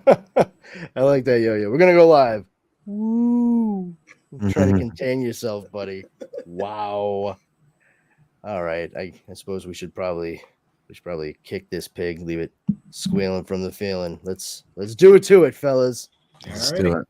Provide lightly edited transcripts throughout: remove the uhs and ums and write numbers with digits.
I like that, Yo-Yo. We're gonna go live. Woo! Try to contain yourself, buddy. Wow. All right. I suppose we should probably kick this pig, leave it squealing from the feeling. Let's do it to it, fellas. Let's do it.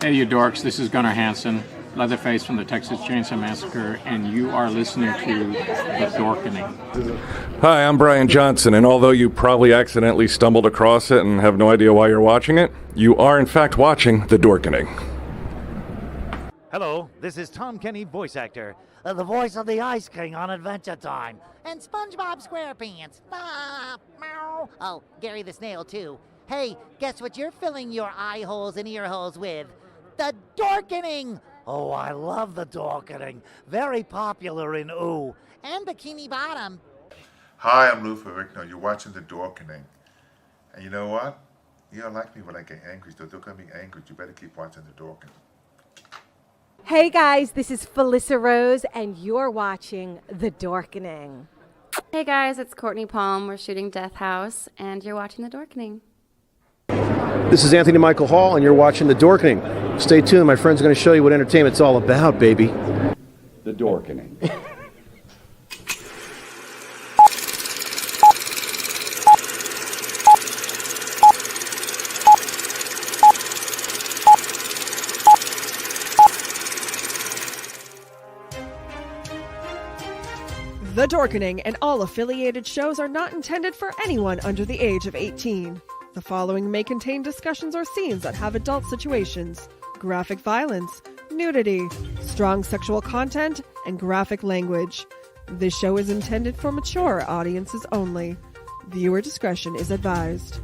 Hey, you dorks, this is Gunnar Hansen, Leatherface from the Texas Chainsaw Massacre, and you are listening to The Dorkening. Hi, I'm Brian Johnson, and although you probably accidentally stumbled across it and have no idea why you're watching it, you are in fact watching The Dorkening. Hello, this is Tom Kenny, voice actor, the voice of the Ice King on Adventure Time, and SpongeBob SquarePants. Meow. Oh, Gary the Snail, too. Hey, guess what you're filling your eye holes and ear holes with? The Dorkening! Oh, I love the Dorkening. Very popular in Ooh. And Bikini Bottom. Hi, I'm Lou Ferrigno. You're watching The Dorkening. And you know what? You don't like me when I get angry, so don't get me angry. You better keep watching The Dorkening. Hey guys, this is Felissa Rose, and you're watching The Dorkening. Hey guys, it's Courtney Palm. We're shooting Death House, and you're watching The Dorkening. This is Anthony Michael Hall, and you're watching The Dorkening. Stay tuned. My friends are going to show you what entertainment's all about, baby. The Dorkening. The Dorkening and all affiliated shows are not intended for anyone under the age of 18. The following may contain discussions or scenes that have adult situations, graphic violence, nudity, strong sexual content, and graphic language. This show is intended for mature audiences only. Viewer discretion is advised.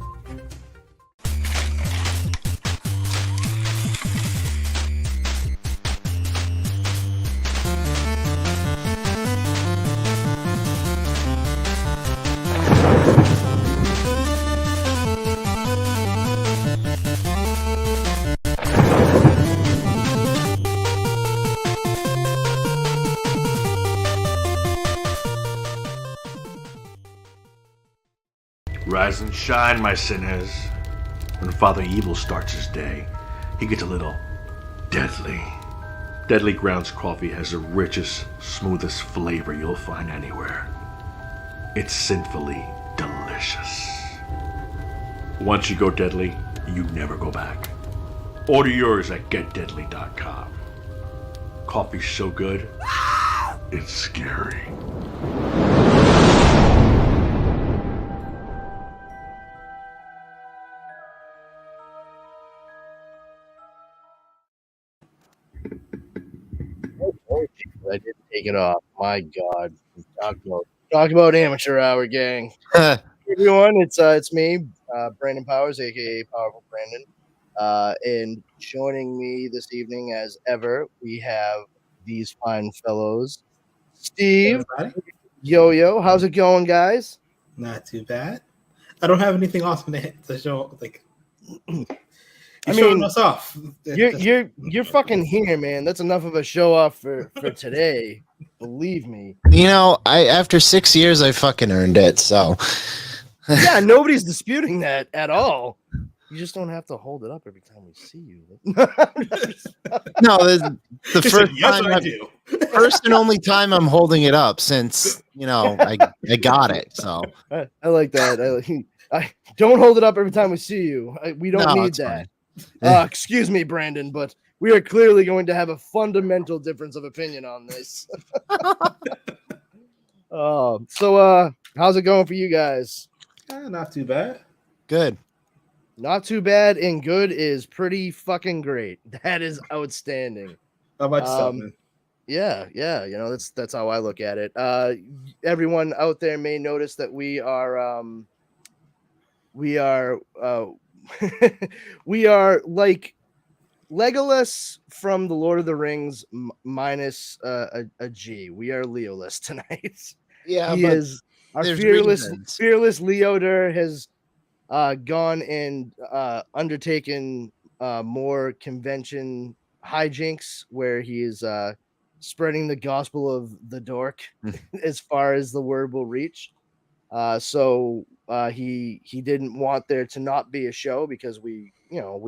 Rise and shine, my sinners. When Father Evil starts his day, he gets a little deadly. Deadly Grounds coffee has the richest, smoothest flavor you'll find anywhere. It's sinfully delicious. Once you go deadly, you never go back. Order yours at getdeadly.com. Coffee's so good, it's scary. Oh, geez, I didn't take it off. My God. Talk about amateur hour, gang. Hey, everyone, it's me, Brandon Powers, aka Powerful Brandon. And joining me this evening, as ever, we have these fine fellows. Steve, Yo-Yo, how's it going, guys? Not too bad. I don't have anything awesome to show. Like, I showing mean, us off. You're fucking here, man. That's enough of a show off for today. Believe me. You know, after 6 years, I fucking earned it. So, yeah, nobody's disputing that at all. You just don't have to hold it up every time we see you. No, the first yes, time I do. First and only time I'm holding it up since I got it. So I like that. I don't hold it up every time we see you. We don't need that. Excuse me, Brandon, but we are clearly going to have a fundamental difference of opinion on this. So how's it going for you guys? Not too bad. Good. Not too bad, and good is pretty fucking great. That is outstanding. How about yourself, man? Yeah. You know, that's how I look at it. Everyone out there may notice that we are we are like Legolas from the Lord of the Rings minus a G. We are Leoless tonight. Yeah, he is our fearless Leoder has gone and undertaken more convention hijinks where he is spreading the gospel of the dork as far as the word will reach. So he didn't want there to not be a show because we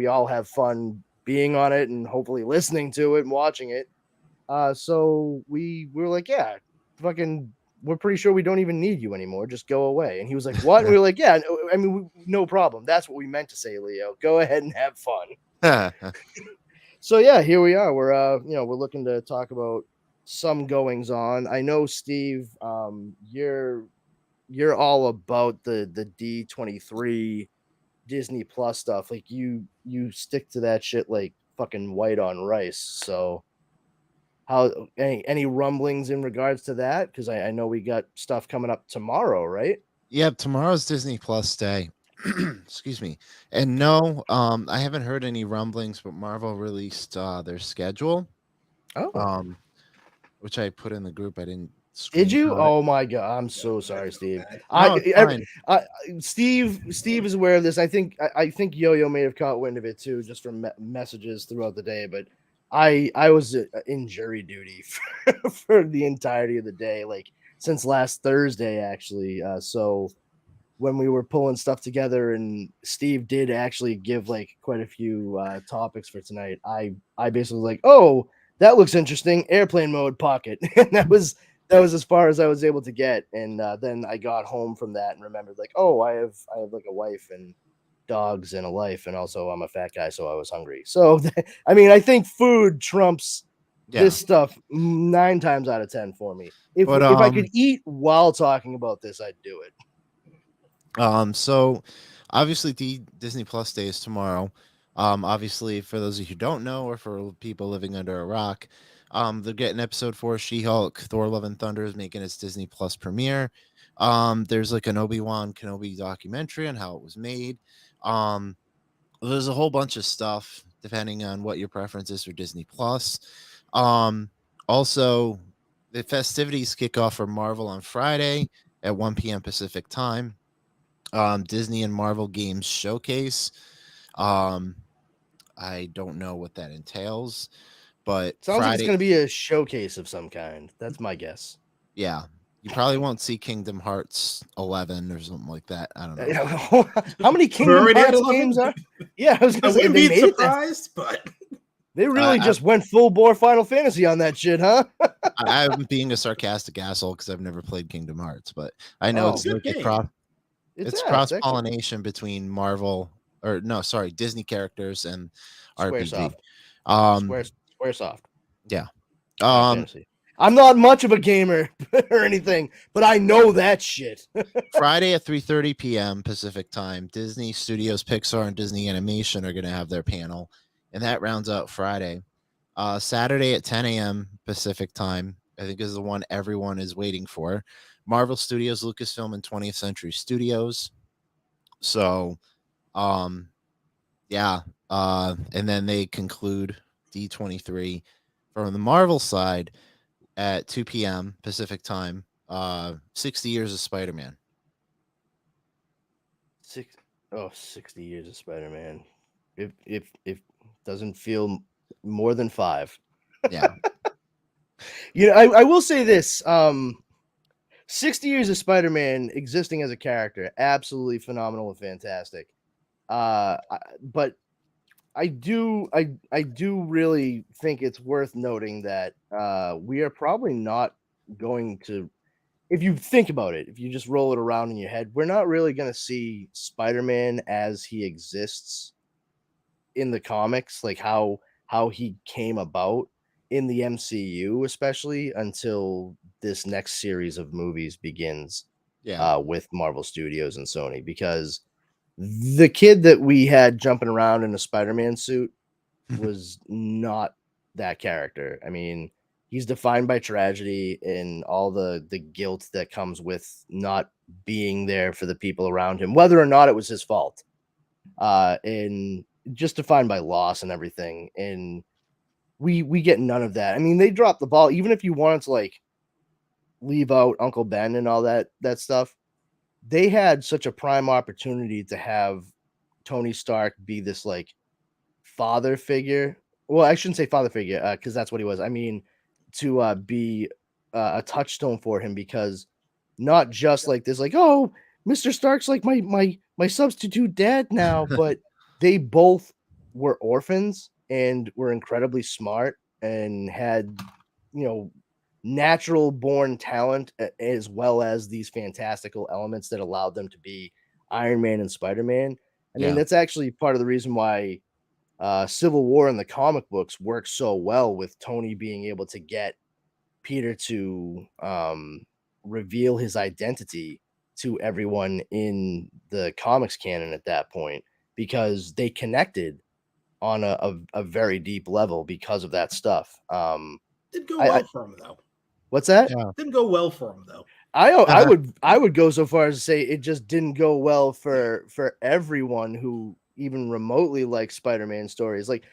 all have fun being on it and hopefully listening to it and watching it. So we were like, yeah, fucking, we're pretty sure we don't even need you anymore. Just go away. And he was like, what? And we were like, yeah, I mean, no problem. That's what we meant to say, Leo. Go ahead and have fun. So yeah, here we are. We're we're looking to talk about some goings on. I know, Steve, you're all about the D23 Disney Plus stuff. Like you stick to that shit like fucking white on rice. So how any rumblings in regards to that? Because I know we got stuff coming up tomorrow, right? Yep, tomorrow's Disney Plus Day. Excuse me. And no, I haven't heard any rumblings, but Marvel released their schedule. Oh. Which I put in the group. I didn't. Did you? Oh my god! I'm so sorry, Steve. Steve is aware of this. I think Yo-Yo may have caught wind of it too, just from messages throughout the day. But I was in jury duty for the entirety of the day, like since last Thursday, actually. So when we were pulling stuff together, and Steve did actually give like quite a few topics for tonight, I basically was like, oh, that looks interesting. Airplane mode pocket, and that was as far as I was able to get. And then I got home from that and remembered, like, oh, I have like a wife and dogs and a life, and also I'm a fat guy, so I was hungry. So I mean, I think food trumps this stuff 9 times out of 10 for me. If I could eat while talking about this, I'd do it. So obviously Disney Plus Day is tomorrow. Obviously, for those of you who don't know, or for people living under a rock, they're getting episode 4 She-Hulk, Thor Love and Thunder is making its Disney Plus premiere. There's like an Obi-Wan Kenobi documentary on how it was made. There's a whole bunch of stuff depending on what your preference is for Disney Plus. Also, the festivities kick off for Marvel on Friday at 1 p.m. Pacific time. Disney and Marvel Games Showcase. I don't know what that entails, but sounds like it's going to be a showcase of some kind. That's my guess. Yeah. You probably won't see Kingdom Hearts 11 or something like that. I don't know. How many Kingdom Hearts games are? Yeah, I was going to say, they made surprised, but they really just went full bore Final Fantasy on that shit, huh? I'm being a sarcastic asshole because I've never played Kingdom Hearts, but I know it's like it's cross-pollination between Marvel Disney characters and RPG. Squaresoft. Yeah. I'm not much of a gamer or anything, but I know that shit. Friday at 3:30 p.m. Pacific time, Disney Studios, Pixar, and Disney Animation are going to have their panel, and that rounds out Friday. Saturday at 10 a.m. Pacific time, I think is the one everyone is waiting for. Marvel Studios, Lucasfilm, and 20th Century Studios. So, yeah. And then they conclude D23 from the Marvel side at 2 p.m. Pacific time. 60 Years of Spider-Man. 60 years of Spider-Man. If doesn't feel more than 5. Yeah. I will say this. 60 years of Spider-Man existing as a character, absolutely phenomenal and fantastic. But I do really think it's worth noting that we are probably not going to, if you think about it, if you just roll it around in your head, we're not really going to see Spider-Man as he exists in the comics, like how he came about in the MCU, especially until this next series of movies begins. Yeah. With Marvel Studios and Sony, because the kid that we had jumping around in a Spider-Man suit was not that character. I mean, he's defined by tragedy and all the guilt that comes with not being there for the people around him, whether or not it was his fault. And just defined by loss and everything. And we get none of that. I mean, they dropped the ball. Even if you wanted to like leave out Uncle Ben and all that stuff, they had such a prime opportunity to have Tony Stark be this like father figure. Well, I shouldn't say father figure because that's what he was. I mean, to be a touchstone for him, because not just like this, like, oh, Mr. Stark's like my substitute dad now, but they both were orphans and were incredibly smart and had, natural born talent as well as these fantastical elements that allowed them to be Iron Man and Spider-Man. I mean, that's actually part of the reason why Civil War in the comic books works so well, with Tony being able to get Peter to reveal his identity to everyone in the comics canon at that point, because they connected on a very deep level because of that stuff. Didn't go well for him though. What's that? Didn't go well for him though. I would go so far as to say it just didn't go well for everyone who even remotely likes Spider-Man stories. Like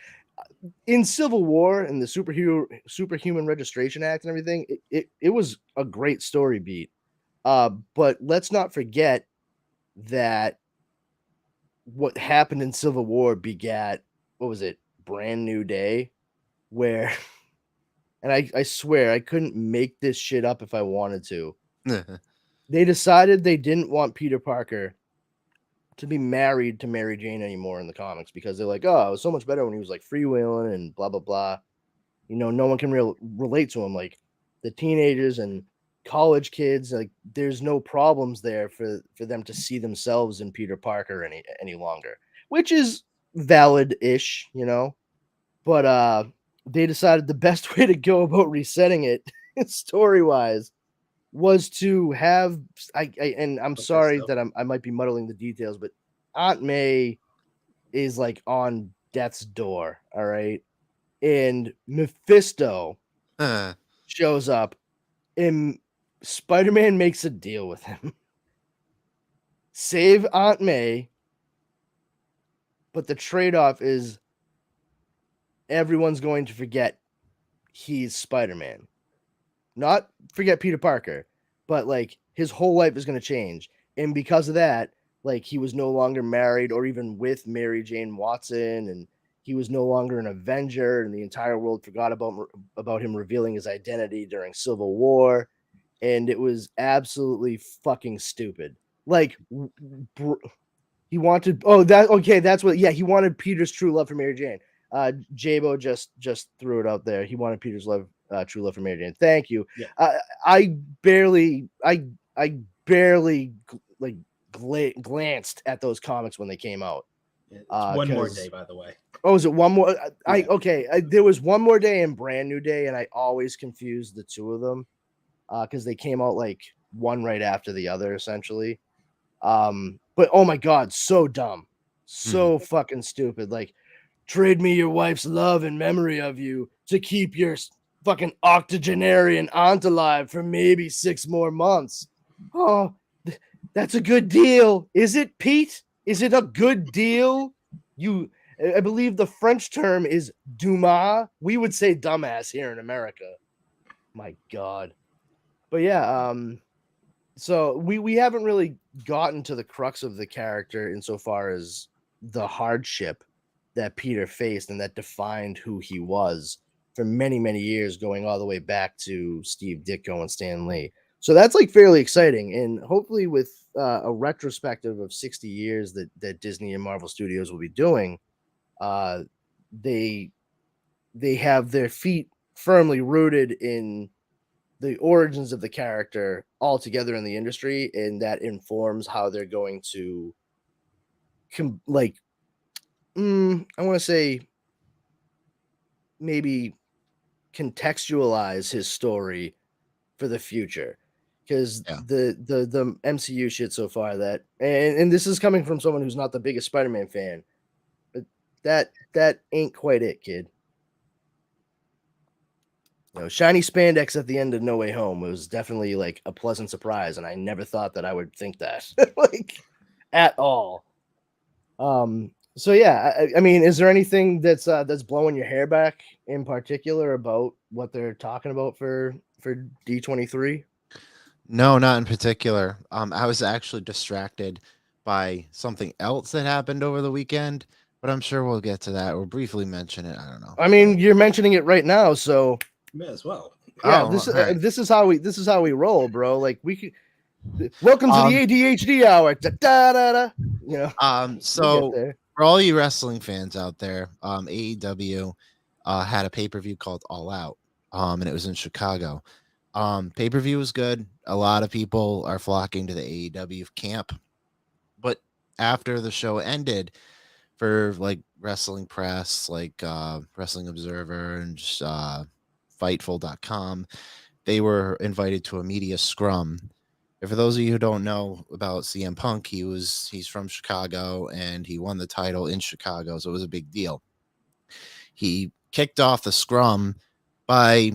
in Civil War and the Superhuman Registration Act and everything, it was a great story beat. But let's not forget that what happened in Civil War begat, what was it, Brand New Day, where and I swear I couldn't make this shit up if I wanted to. They decided they didn't want Peter Parker to be married to Mary Jane anymore in the comics, because they're like, oh, it was so much better when he was like freewheeling and blah, blah, blah. No one can relate to him. Like the teenagers and college kids, like there's no problems there for them to see themselves in Peter Parker any longer, which is valid-ish, but they decided the best way to go about resetting it story-wise was to have and I'm sorry that I might be muddling the details, but Aunt May is like on death's door, all right, and Mephisto shows up, and Spider-Man makes a deal with him. Save Aunt May, but the trade-off is everyone's going to forget he's Spider-Man. Not forget Peter Parker, but like his whole life is going to change. And because of that, like he was no longer married or even with Mary Jane Watson, and he was no longer an Avenger, and the entire world forgot about him revealing his identity during Civil War. And it was absolutely fucking stupid. Like he wanted, that's what, he wanted Peter's true love for Mary Jane. Jabo just threw it out there. He wanted Peter's true love for Mary Jane. Thank you. Yeah. I barely like glanced at those comics when they came out. One More Day, by the way. Oh, is it One More? There was One More Day and Brand New Day, and I always confused the two of them because they came out like one right after the other, essentially. But oh my god, so dumb, so fucking stupid. Like, trade me your wife's love in memory of you to keep your fucking octogenarian aunt alive for maybe 6 more months. Oh, that's a good deal. Is it, Pete? Is it a good deal? I believe the French term is dumas. We would say dumbass here in America. My God. But yeah, so we haven't really gotten to the crux of the character insofar as the hardship that Peter faced and that defined who he was for many, many years, going all the way back to Steve Ditko and Stan Lee. So that's like fairly exciting. And hopefully with a retrospective of 60 years that Disney and Marvel Studios will be doing, they have their feet firmly rooted in the origins of the character all together in the industry, and that informs how they're going to I want to say maybe contextualize his story for the future, because the MCU shit so far that and this is coming from someone who's not the biggest Spider-Man fan, but that ain't quite it, kid. Shiny spandex at the end of No Way Home was definitely like a pleasant surprise, and I never thought that I would think that like at all. So yeah, I mean, is there anything that's blowing your hair back in particular about what they're talking about for D23? No, not in particular. I was actually distracted by something else that happened over the weekend, but I'm sure we'll get to that or briefly mention it. I don't know. I mean, you're mentioning it right now, so May as well. Yeah, this is how we roll, bro. Like we could. Welcome to the ADHD hour. Da, da, da, da. So for all you wrestling fans out there, AEW had a pay-per-view called All Out, and it was in Chicago. Pay-per-view was good. A lot of people are flocking to the AEW camp, but after the show ended, for like wrestling press, like Wrestling Observer and just Fightful.com, they were invited to a media scrum. And for those of you who don't know about CM Punk, he's from Chicago and he won the title in Chicago, so it was a big deal. He kicked off the scrum by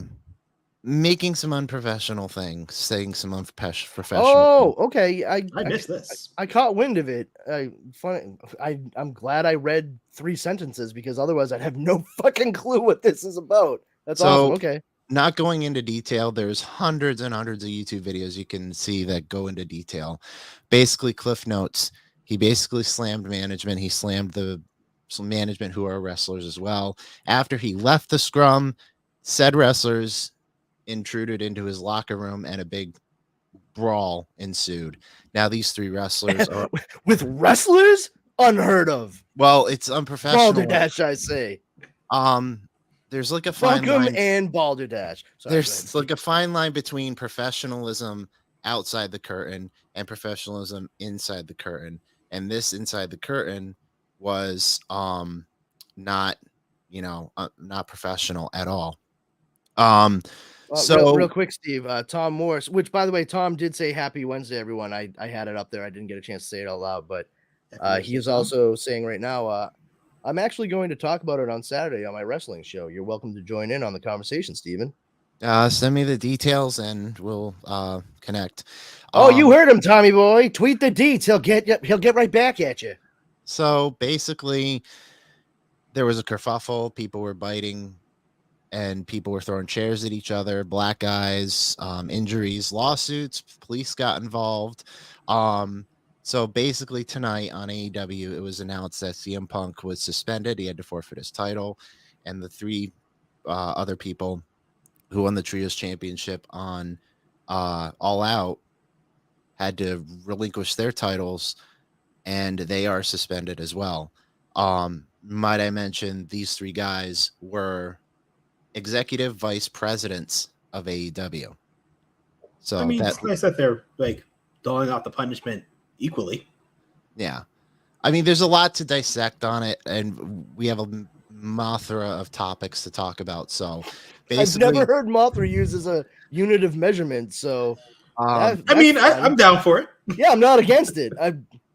making some unprofessional things, saying some unprofessional. Oh, okay. I missed this. I caught wind of it. I'm glad I read 3 sentences, because otherwise I'd have no fucking clue what this is about. That's awesome. Okay. Not going into detail, there's hundreds and hundreds of YouTube videos you can see that go into detail. Basically, cliff notes. He basically slammed management. He slammed some management who are wrestlers as well. After he left the scrum, said wrestlers intruded into his locker room and a big brawl ensued. Now these 3 wrestlers are with wrestlers, unheard of. Well, it's unprofessional. Balderdash, I say. There's like a fine line, and Balderdash. There's like a fine line between professionalism outside the curtain and professionalism inside the curtain. And this inside the curtain was not professional at all. So real quick, Steve, Tom Morris, which by the way, Tom did say happy Wednesday, everyone. I had it up there. I didn't get a chance to say it out loud, but he is also saying right now, I'm actually going to talk about it on Saturday on my wrestling show. You're welcome to join in on the conversation, Steven. Send me the details and we'll connect. You heard him, Tommy boy. Tweet the deets. He'll get right back at you. So basically, there was a kerfuffle. People were biting, and people were throwing chairs at each other. Black guys, injuries, lawsuits. Police got involved. So basically tonight on AEW, it was announced that CM Punk was suspended. He had to forfeit his title, and the 3 other people who won the Trios Championship on All Out had to relinquish their titles, and they are suspended as well. Might I mention, these 3 guys were executive vice presidents of AEW. So I mean, it's nice that they're like doling out the punishment equally. Yeah. I mean, there's a lot to dissect on it, and we have a Mothra of topics to talk about. So basically, I've never heard Mothra used as a unit of measurement. So I'm down for it. Yeah, I'm not against it.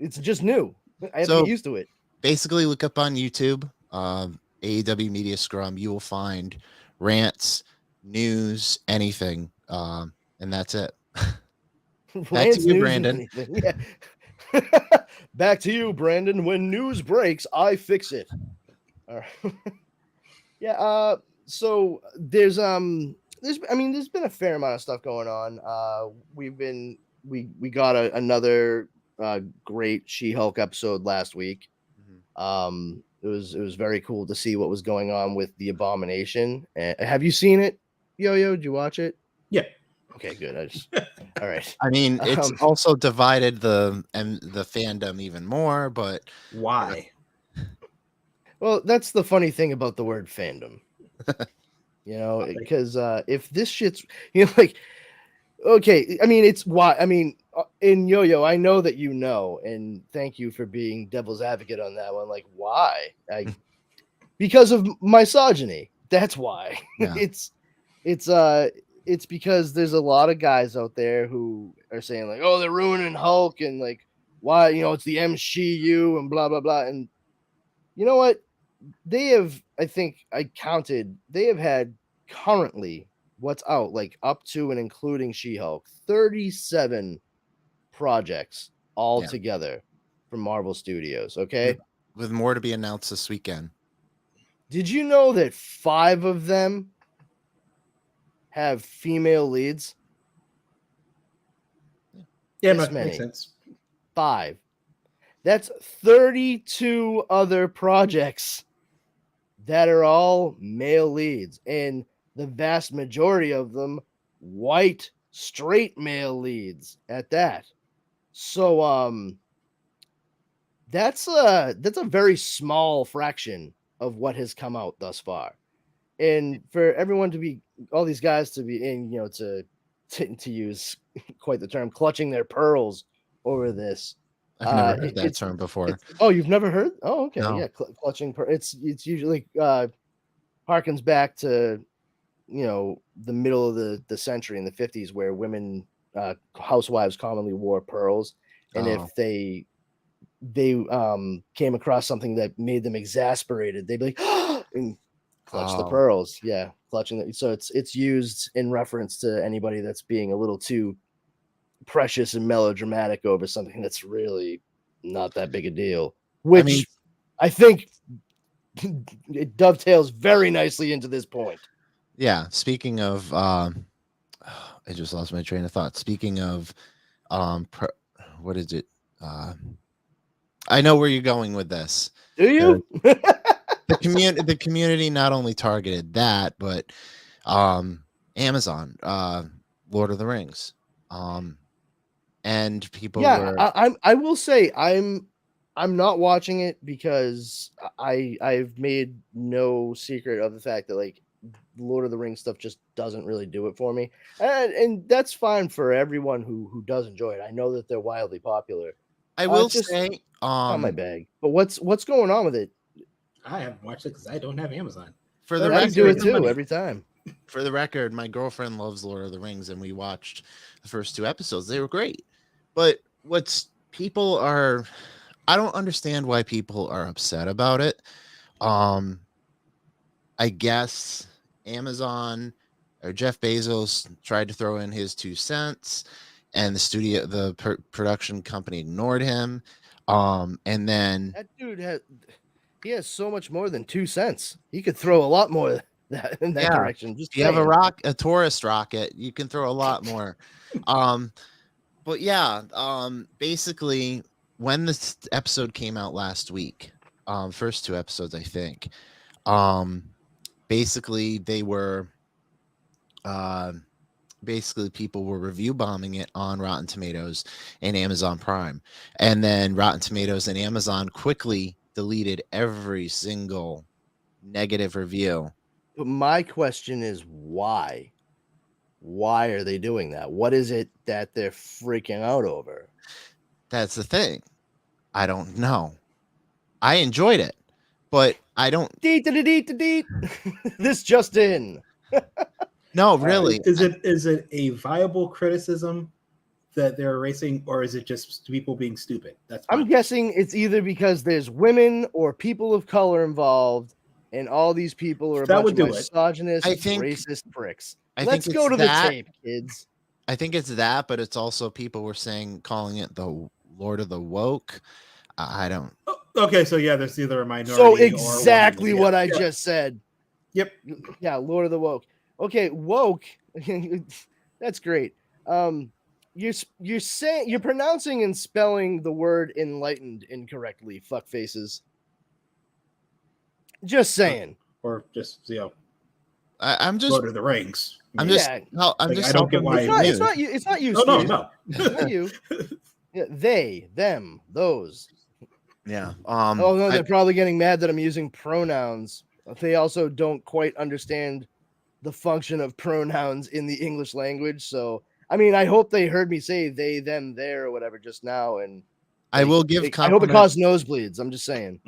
It's just new. I have to get used to it. Basically, look up on YouTube, AEW Media Scrum. You will find rants, news, anything, and that's it. Back Rants, to you, news, and Brandon. anything. Yeah. Back to you, Brandon. When news breaks, I fix it. All right. Yeah. So there's there's been a fair amount of stuff going on. We got another great She-Hulk episode last week. It was very cool to see what was going on with the Abomination. Have you seen it, Yo? Did you watch it? Yeah. Okay, good. All right. I mean, it's also divided the fandom even more, but why? Well, that's the funny thing about the word fandom. Because if this shit's, like, okay, I mean, it's why, I mean, in Yo-Yo, I know that you know, and thank you for being devil's advocate on that one. Like, why? Because of misogyny. That's why. Yeah. It's because there's a lot of guys out there who are saying like, oh, they're ruining Hulk, and like, why, it's the MCU and blah blah blah. And you know what? They have, I think I counted, they have had currently what's out, like up to and including She-Hulk, 37 projects all together from Marvel Studios. Okay. With more to be announced this weekend. Did you know that 5 of them have female leads? Yeah, This makes sense. 5. That's 32 other projects that are all male leads, and the vast majority of them white straight male leads at that. So that's a very small fraction of what has come out thus far. And for everyone to be, all these guys to be in, to use quite the term, clutching their pearls over this. I've never heard that term before. Oh, you've never heard? Oh, okay. No. Yeah, clutching. It's usually harkens back to the middle of the century in the 50s, where women housewives commonly wore pearls, and if they came across something that made them exasperated, they'd be like and clutch the pearls. Yeah, clutching it. So it's used in reference to anybody that's being a little too precious and melodramatic over something that's really not that big a deal, which I think it dovetails very nicely into this point. Yeah, speaking of I just lost my train of thought. Speaking of what is it? I know where you're going with this. Do you? The community not only targeted that, but Amazon, Lord of the Rings. And people were... I will say I'm not watching it because I've made no secret of the fact that like Lord of the Rings stuff just doesn't really do it for me, and that's fine for everyone who does enjoy it. I know that they're wildly popular. I will say not my bag. But what's going on with it? I haven't watched it because I don't have Amazon. For the I record, do it too every time. For the record, my girlfriend loves Lord of the Rings, and we watched the first 2 episodes. They were great. But I don't understand why people are upset about it. I guess Amazon or Jeff Bezos tried to throw in his 2 cents, and the production company ignored him. And then That dude has so much more than 2 cents. He could throw a lot more in that direction. Just if you have a tourist rocket, you can throw a lot more. But yeah, basically when this episode came out last week, first 2 episodes, I think, basically they were people were review bombing it on Rotten Tomatoes and Amazon Prime, and then Rotten Tomatoes and Amazon quickly deleted every single negative review. But my question is why? Why are they doing that? What is it that they're freaking out over? That's the thing. I don't know. I enjoyed it, but I don't. This just in. No, really. Is it a viable criticism that they're erasing, or is it just people being stupid? I'm guessing it's either because there's women or people of color involved, and all these people are a That bunch would of do it. misogynist, I think- racist pricks. I Let's think go it's to that- the tape, kids. I think it's that, but it's also people were calling it the Lord of the Woke. I don't. Okay, so yeah, there's either a minority. So or a exactly woman. what I Yeah. just said. Yep. Yeah, Lord of the Woke. Okay, woke. That's great. You're saying you're pronouncing and spelling the word enlightened incorrectly. Fuck faces. Just saying. Or just I'm just. Lord of the Rings. I'm just. Yeah. No, I'm Like, just. I don't get why It's not you. It's not you. Oh no, Steve. no. It's not you. Yeah, they, them, those. Yeah. Oh no, they're probably getting mad that I'm using pronouns. They also don't quite understand the function of pronouns in the English language. So, I mean, I hope they heard me say they, them, their, or whatever just now. And I will give. I hope it caused nosebleeds. I'm just saying.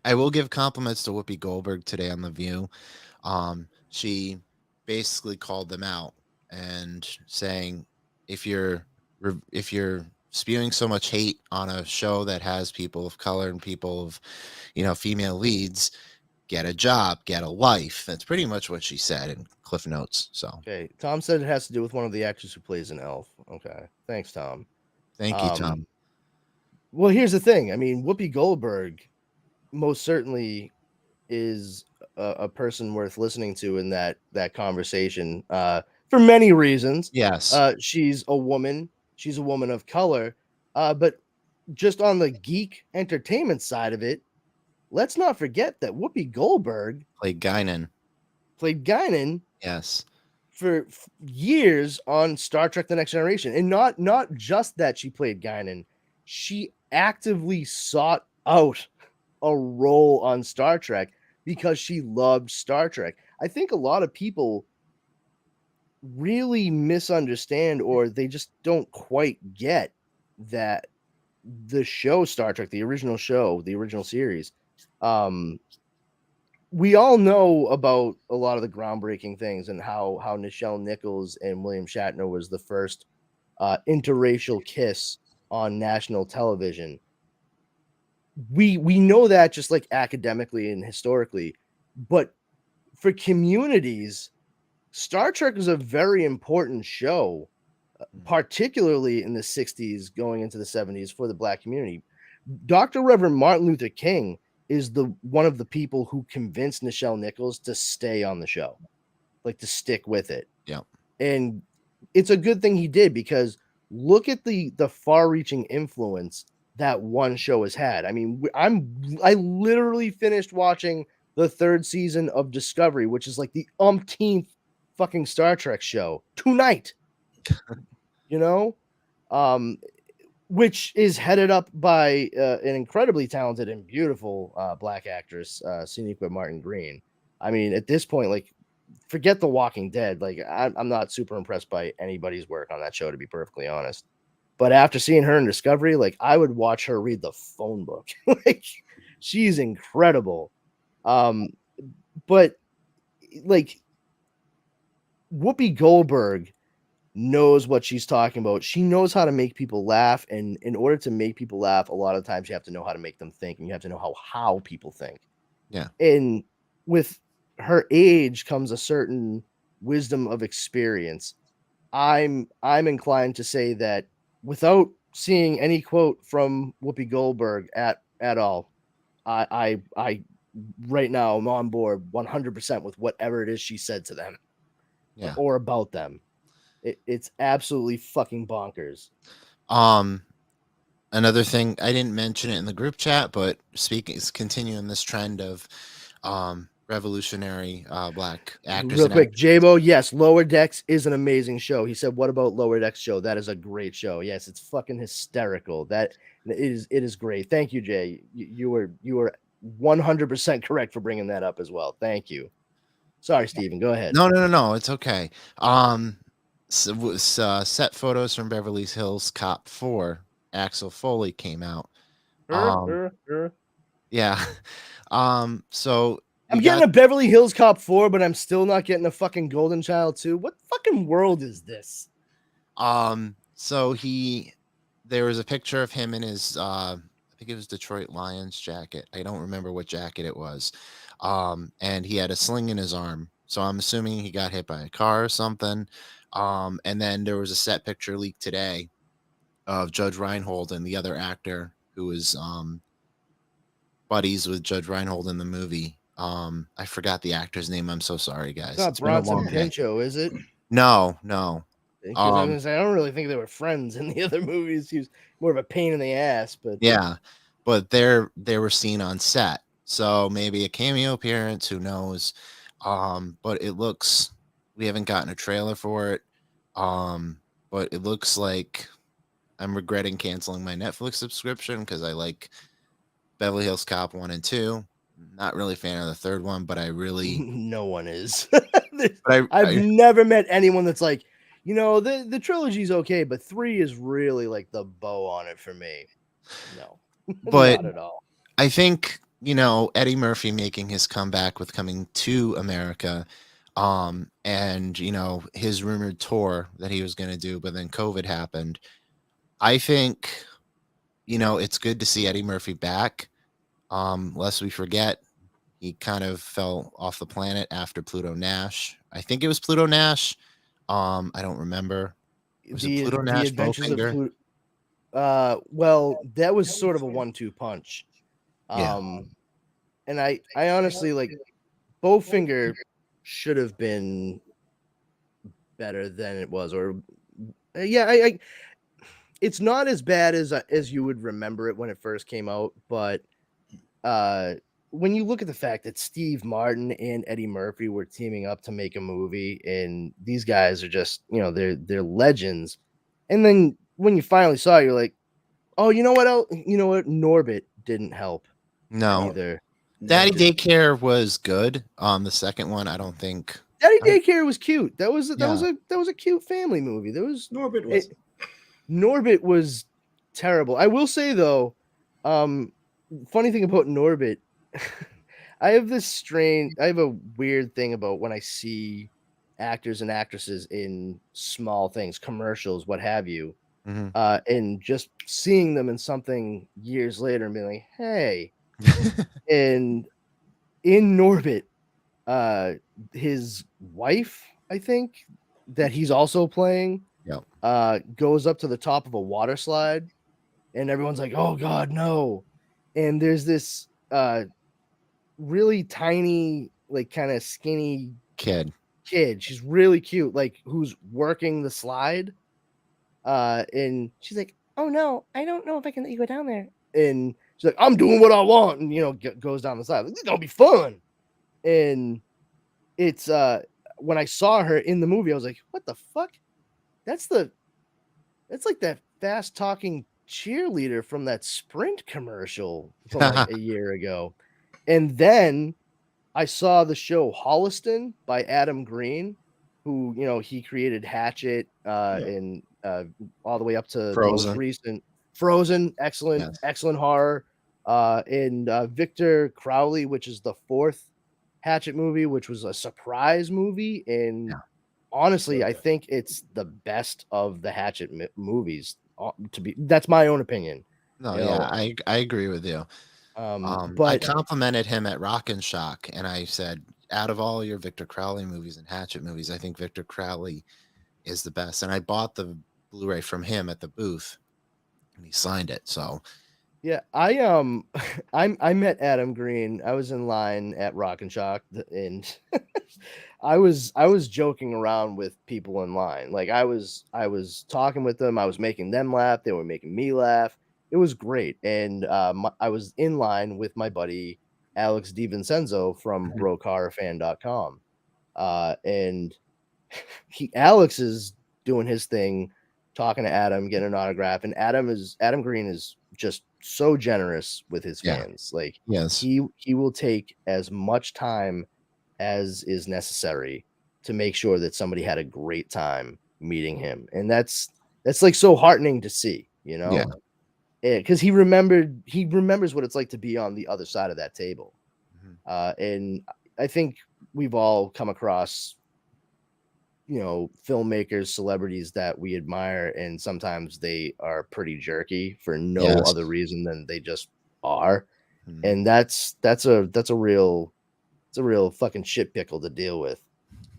I will give compliments to Whoopi Goldberg today on The View. She basically called them out and saying, if you're spewing so much hate on a show that has people of color and people of, female leads, get a job, get a life. That's pretty much what she said in Cliff Notes. So okay, Tom said it has to do with one of the actors who plays an elf. Okay, thanks, Tom. Thank you, Tom. Well, here's the thing. I mean, Whoopi Goldberg most certainly is a person worth listening to in that conversation for many reasons. Yes. She's a woman. She's a woman of color. But just on the geek entertainment side of it, let's not forget that Whoopi Goldberg played Guinan. Yes. For years on Star Trek: The Next Generation. And not just that she played Guinan. She actively sought out a role on Star Trek because she loved Star Trek. I think a lot of people really misunderstand, or they just don't quite get that the show Star Trek, the original show, the original series, we all know about a lot of the groundbreaking things and how Nichelle Nichols and William Shatner was the first interracial kiss on national television. We know that just like academically and historically, but for communities, Star Trek is a very important show, particularly in the 60s going into the 70s for the Black community. Dr. Reverend Martin Luther King is one of the people who convinced Nichelle Nichols to stay on the show, like to stick with it. Yeah. And it's a good thing he did, because look at the far-reaching influence that one show has had. I mean, I literally finished watching the 3rd season of Discovery, which is like the umpteenth fucking Star Trek show tonight. Which is headed up by an incredibly talented and beautiful Black actress, Sonequa Martin Green. I mean, at this point, like, forget The Walking Dead. Like, I'm not super impressed by anybody's work on that show, to be perfectly honest. But after seeing her in Discovery, like, I would watch her read the phone book. Like, she's incredible. But like, Whoopi Goldberg knows what she's talking about. She knows how to make people laugh, and in order to make people laugh, a lot of times you have to know how to make them think, and you have to know how people think. Yeah. And with her age comes a certain wisdom of experience. I'm inclined to say that without seeing any quote from Whoopi Goldberg at all, I right now I'm on board 100% with whatever it is she said to them, or about them. It's absolutely fucking bonkers. Another thing, I didn't mention it in the group chat, but continuing this trend of revolutionary Black actors. Real quick, J-Bo, yes, Lower Decks is an amazing show. He said, what about Lower Decks show? That is a great show. Yes, it's fucking hysterical. It is great. Thank you, Jay. You were 100% correct for bringing that up as well. Thank you. Sorry, Steven, go ahead. No, it's okay. Set photos from Beverly Hills Cop 4, Axel Foley came out. Yeah. So I'm getting a Beverly Hills Cop 4, but I'm still not getting a fucking Golden Child 2. What fucking world is this? So there was a picture of him in his I think it was Detroit Lions jacket. I don't remember what jacket it was. and he had a sling in his arm. So I'm assuming he got hit by a car or something. And then there was a set picture leaked today of Judge Reinhold and the other actor who was buddies with Judge Reinhold in the movie. I forgot the actor's name. I'm so sorry, guys. It's not been a Bronson long day. Pinchot, is it? No. Because I was gonna say, I don't really think they were friends in the other movies. He was more of a pain in the ass, but Yeah, but they were seen on set, so maybe a cameo appearance. Who knows? But it looks, we haven't gotten a trailer for it. But it looks like I'm regretting canceling my Netflix subscription because I like Beverly Hills Cop 1 and 2. Not really a fan of the third one, but I really no one is. but I've never met anyone that's like, the trilogy's okay, but 3 is really like the bow on it for me. No, but not at all. I think, Eddie Murphy making his comeback with Coming to America, and his rumored tour that he was going to do, but then COVID happened. I think, it's good to see Eddie Murphy back. Lest we forget, he kind of fell off the planet after Pluto Nash. I think it was Pluto Nash. I don't remember. Was it Pluto Nash, Bowfinger? Well, that was sort of a 1-2 punch. Yeah. And I honestly, like, Bowfinger should have been better than it was, or I it's not as bad as you would remember it when it first came out, but when you look at the fact that Steve Martin and Eddie Murphy were teaming up to make a movie, and these guys are just, they're legends. And then when you finally saw it, you're like, oh, you know what else? You know what? Norbit didn't help. No. Either. Daddy Daycare was good. The second one, I don't think. Daddy Daycare was cute. That was a cute family movie. There was Norbit was terrible. I will say though, funny thing about Norbit, I have a weird thing about when I see actors and actresses in small things, commercials, what have you, and just seeing them in something years later and being like, hey, and in Norbit, his wife, I think, that he's also playing, goes up to the top of a water slide, and everyone's like, oh God, no. And there's this really tiny, like kind of skinny kid. She's really cute, like who's working the slide. And she's like, oh no, I don't know if I can let you go down there. And she's like, I'm doing what I want, and goes down the slide. Like, this is gonna be fun. And it's when I saw her in the movie, I was like, what the fuck? That's like that fast talking cheerleader from that Sprint commercial from like a year ago. And then I saw the show Holliston by Adam Green, who, he created Hatchet and all the way up to Frozen. the most recent Frozen, excellent horror. And Victor Crowley, which is the 4th Hatchet movie, which was a surprise movie. And honestly, I think it's the best of the Hatchet movies. That's my own opinion. No, I agree with you. But I complimented him at Rock and Shock, and I said, out of all your Victor Crowley movies and Hatchet movies, I think Victor Crowley is the best. And I bought the Blu-ray from him at the booth, and he signed it. So yeah, I met Adam Green. I was in line at Rock and Shock, and I was joking around with people in line. Like I was talking with them. I was making them laugh. They were making me laugh. It was great. And I was in line with my buddy Alex DiVincenzo from BrokeHorrorFan.com, and Alex is doing his thing, talking to Adam, getting an autograph, and Adam Green is just so generous with his fans. Like, yes, he will take as much time as is necessary to make sure that somebody had a great time meeting him, and that's like so heartening to see, because he remembers what it's like to be on the other side of that table. And I think we've all come across filmmakers, celebrities that we admire, and sometimes they are pretty jerky for no other reason than they just are. And that's a real it's a real fucking shit pickle to deal with.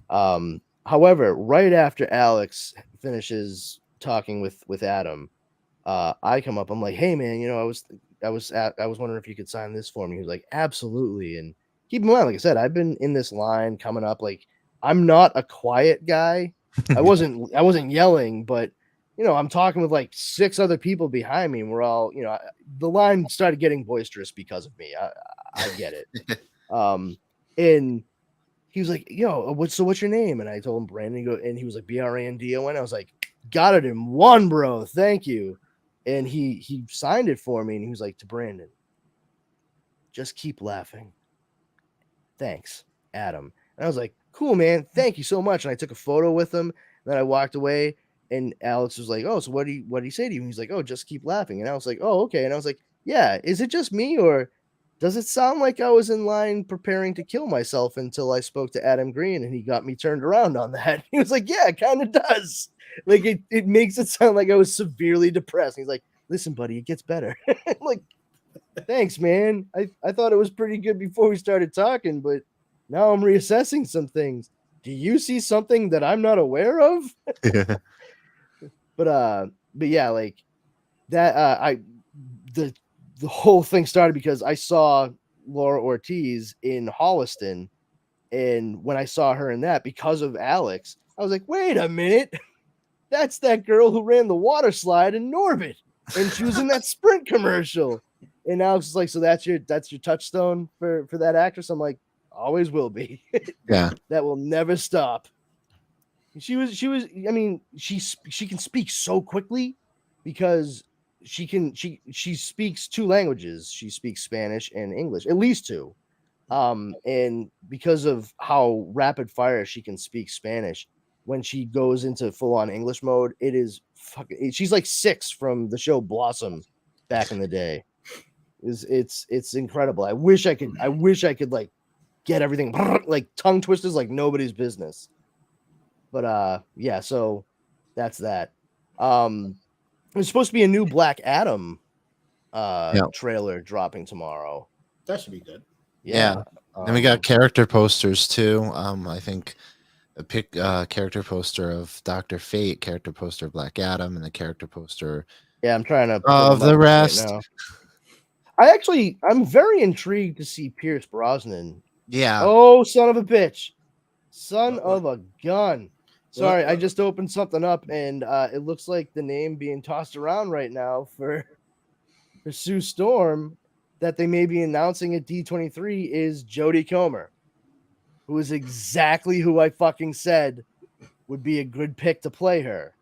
However, right after Alex finishes talking with Adam, I come up. I'm like, hey man, you know, I was wondering if you could sign this for me. He was like, absolutely. And keep in mind, like I said, I've been in this line coming up. Like, I'm not a quiet guy. I wasn't yelling, but you know, I'm talking with like 6 other people behind me, and we're all, you know, the line started getting boisterous because of me. I get it. And he was like, yo, what's your name? And I told him Brandon, and he was like, Brandon. I was like, got it in one, bro. Thank you. And he signed it for me, and he was like, to Brandon, just keep laughing. Thanks, Adam. And I was like, cool, man. Thank you so much. And I took a photo with him. And then I walked away, and Alex was like, oh, so what did he say to you? And he's like, oh, just keep laughing. And I was like, oh, okay. And I was like, yeah, is it just me, or does it sound like I was in line preparing to kill myself until I spoke to Adam Green and he got me turned around on that? He was like, yeah, it kind of does. Like, it makes it sound like I was severely depressed. And he's like, listen, buddy, it gets better. I'm like, thanks, man. I thought it was pretty good before we started talking, but now I'm reassessing some things. Do you see something that I'm not aware of? But yeah, like that, the whole thing started because I saw Laura Ortiz in Holliston, and when I saw her in that, because of Alex, I was like, wait a minute, that's that girl who ran the water slide in Norbit, and she was in that Sprint commercial. And Alex is like, so that's your touchstone for that actress? I'm like, always will be. Yeah, that will never stop. She was. I mean, she can speak so quickly because she speaks 2 languages. She speaks Spanish and English, at least 2. And because of how rapid fire she can speak Spanish, when she goes into full on English mode, it is fucking. She's like 6 from the show Blossom back in the day. It's incredible. I wish I could like get everything like tongue twisters like nobody's business. But yeah, so that's that. There's supposed to be a new Black Adam trailer dropping tomorrow. That should be good. Yeah. And we got character posters too. I think a character poster of Dr. Fate, character poster of Black Adam, and the character poster I'm trying to of the rest. Right I'm very intrigued to see Pierce Brosnan. Yeah. Oh, son of a bitch. Son of a gun. Sorry, I just opened something up, and it looks like the name being tossed around right now for Sue Storm that they may be announcing at D23 is Jodie Comer, who is exactly who I fucking said would be a good pick to play her.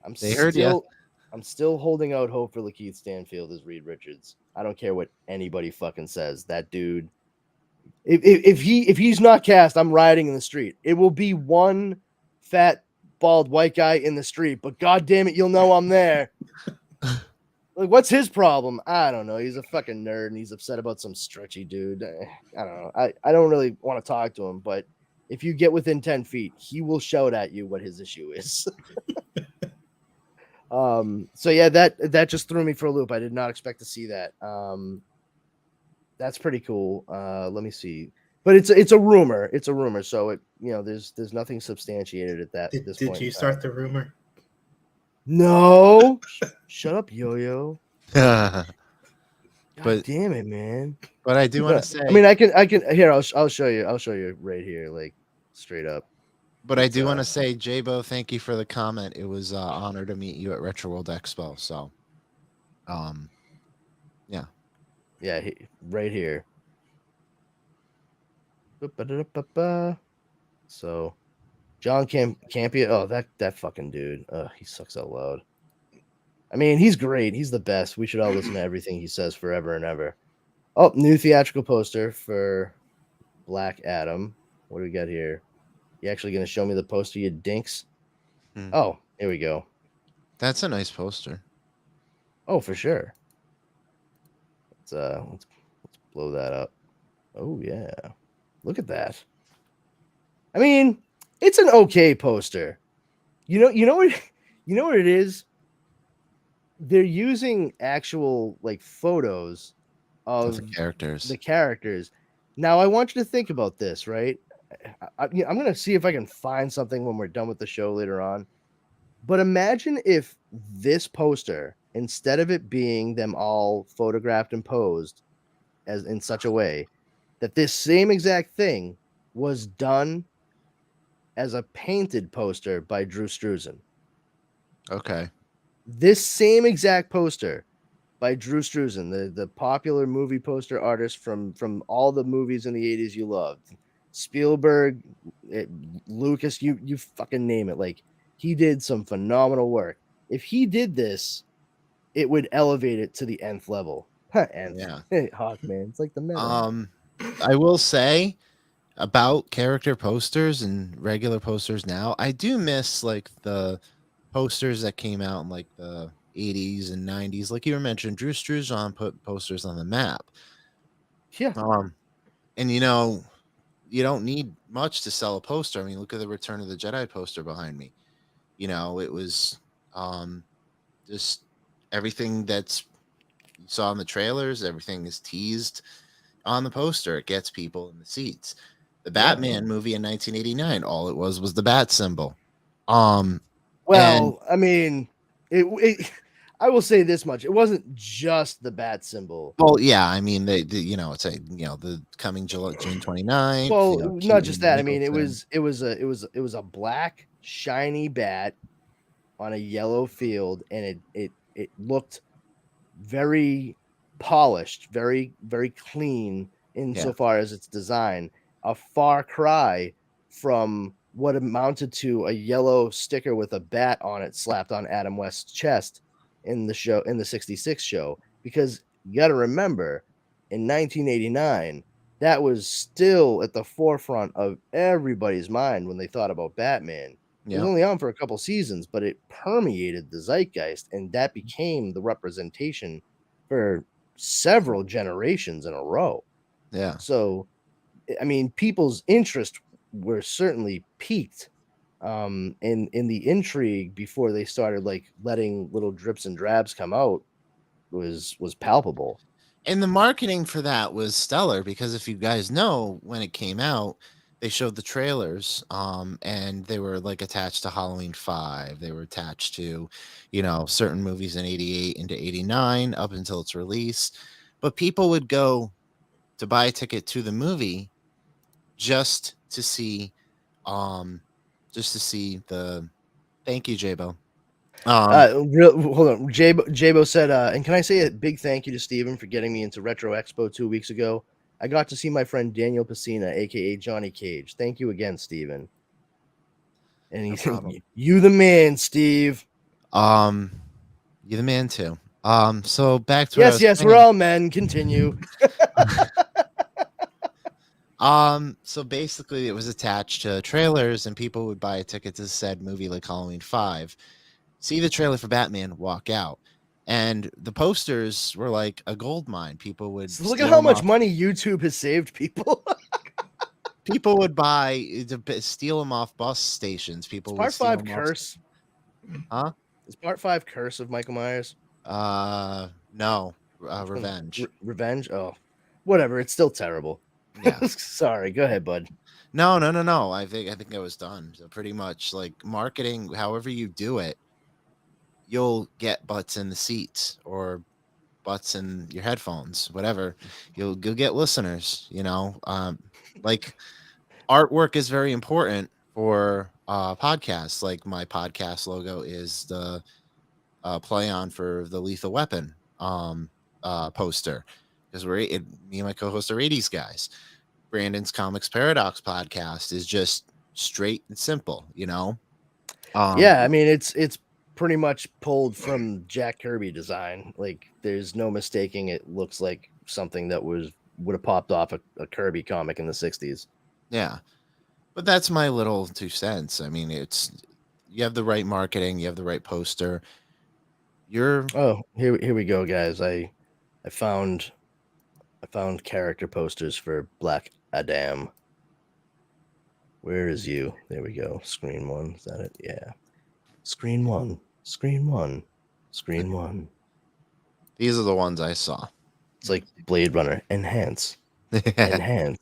I'm still holding out hope for Lakeith Stanfield as Reed Richards. I don't care what anybody fucking says. That dude, if he's not cast, I'm riding in the street. It will be one fat, bald white guy in the street, but god damn it, you'll know I'm there. Like, what's his problem? I don't know. He's a fucking nerd and he's upset about some stretchy dude. I don't know. I don't really want to talk to him, but if you get within 10 feet, he will shout at you what his issue is. So yeah, that just threw me for a loop. I did not expect to see that. That's pretty cool. Let me see. But it's a rumor. It's a rumor. So it, you know, there's nothing substantiated at that. This point. Did you start the rumor? No. Shut up, Yo-Yo. But damn it, man. But I do want to say, I mean, I can here. I'll show you. I'll show you right here, like straight up. But I do want to say, Jabo, thank you for the comment. It was an honor to meet you at Retro World Expo. So, yeah, right here. So, John Campia. Oh, that fucking dude. He sucks out loud. I mean, he's great. He's the best. We should all listen to everything he says forever and ever. Oh, new theatrical poster for Black Adam. What do we got here? You actually going to show me the poster, you dinks? Oh, here we go. That's a nice poster. Oh, for sure. Let's blow that up. Oh yeah, look at that. I mean, it's an okay poster. You know what it is. They're using actual like photos of the characters. Now I want you to think about this, right? I'm going to see if I can find something when we're done with the show later on. But imagine if this poster, instead of it being them all photographed and posed as in such a way that this same exact thing was done as a painted poster by Drew Struzan. Okay. This same exact poster by Drew Struzan, the popular movie poster artist from all the movies in the 80s you loved. Spielberg, Lucas, you fucking name it. Like, he did some phenomenal work. If he did this, it would elevate it to the nth level. Nth. Yeah. Hawkman. It's like the meta. I will say about character posters and regular posters now, I do miss like the posters that came out in like the 80s and 90s. Like you were mentioning, Drew Struzan put posters on the map. Yeah. And you know, you don't need much to sell a poster. I mean, look at the Return of the Jedi poster behind me. You know, it was just everything that's you saw in the trailers, everything is teased on the poster. It gets people in the seats. The Batman movie in 1989, all it was the bat symbol. Well, I mean, I will say this much: it wasn't just the bat symbol. Well, yeah, I mean, you know, it's a the coming June 29th. Well, you know, not just that. I mean, Nicholson. it was a black shiny bat on a yellow field, and it looked very polished, very clean insofar as its design. A far cry from what amounted to a yellow sticker with a bat on it slapped on Adam West's chest in the 66 show, because you got to remember in 1989 that was still at the forefront of everybody's mind when they thought about Batman. It was only on for a couple seasons, but it permeated the zeitgeist, and that became the representation for several generations in a row. Yeah. So, I mean, people's interest were certainly peaked in the intrigue before they started like letting little drips and drabs come out was palpable. And the marketing for that was stellar because if you guys know, when it came out, they showed the trailers and they were like attached to Halloween 5. They were attached to, you know, certain movies in 88 into 89 up until its release. But people would go to buy a ticket to the movie just to see the thank you, Jabo. Hold on. Jabo said, and can I say a big thank you to Steven for getting me into Retro Expo 2 weeks ago? I got to see my friend Daniel Pacina, aka Johnny Cage. Thank you again, Steven. And he said, "You the man, Steve." You the man too. So back to yes, we're all men. Continue. So basically, it was attached to trailers, and people would buy a ticket to said movie, like Halloween 5. See the trailer for Batman, walk out. And the posters were like a gold mine. People would look at how much money YouTube has saved people. People would buy to steal them off bus stations. People Part 5 Curse. Huh? Is Part 5 Curse of Michael Myers? No. Revenge. Revenge? Oh, whatever. It's still terrible. Yeah. Sorry. Go ahead, bud. No. I think I was done. So pretty much like marketing, however you do it, you'll get butts in the seats or butts in your headphones, whatever. You'll get listeners, you know. Like artwork is very important for podcasts. Like my podcast logo is the play on for the Lethal Weapon poster, because me and my co-host are 80s guys. Brandon's Comics Paradox podcast is just straight and simple, you know. Yeah, I mean it's pretty much pulled from Jack Kirby design. Like there's no mistaking it looks like something that would have popped off a Kirby comic in the 60s. Yeah. But that's my little 2 cents. I mean, you have the right marketing, you have the right poster. Here we go, guys. I found character posters for Black Adam. Where is you? There we go. Screen 1. Is that it? Yeah. Screen 1. Screen 1. Screen 1. These are the ones I saw. It's like Blade Runner. Enhance. Enhance.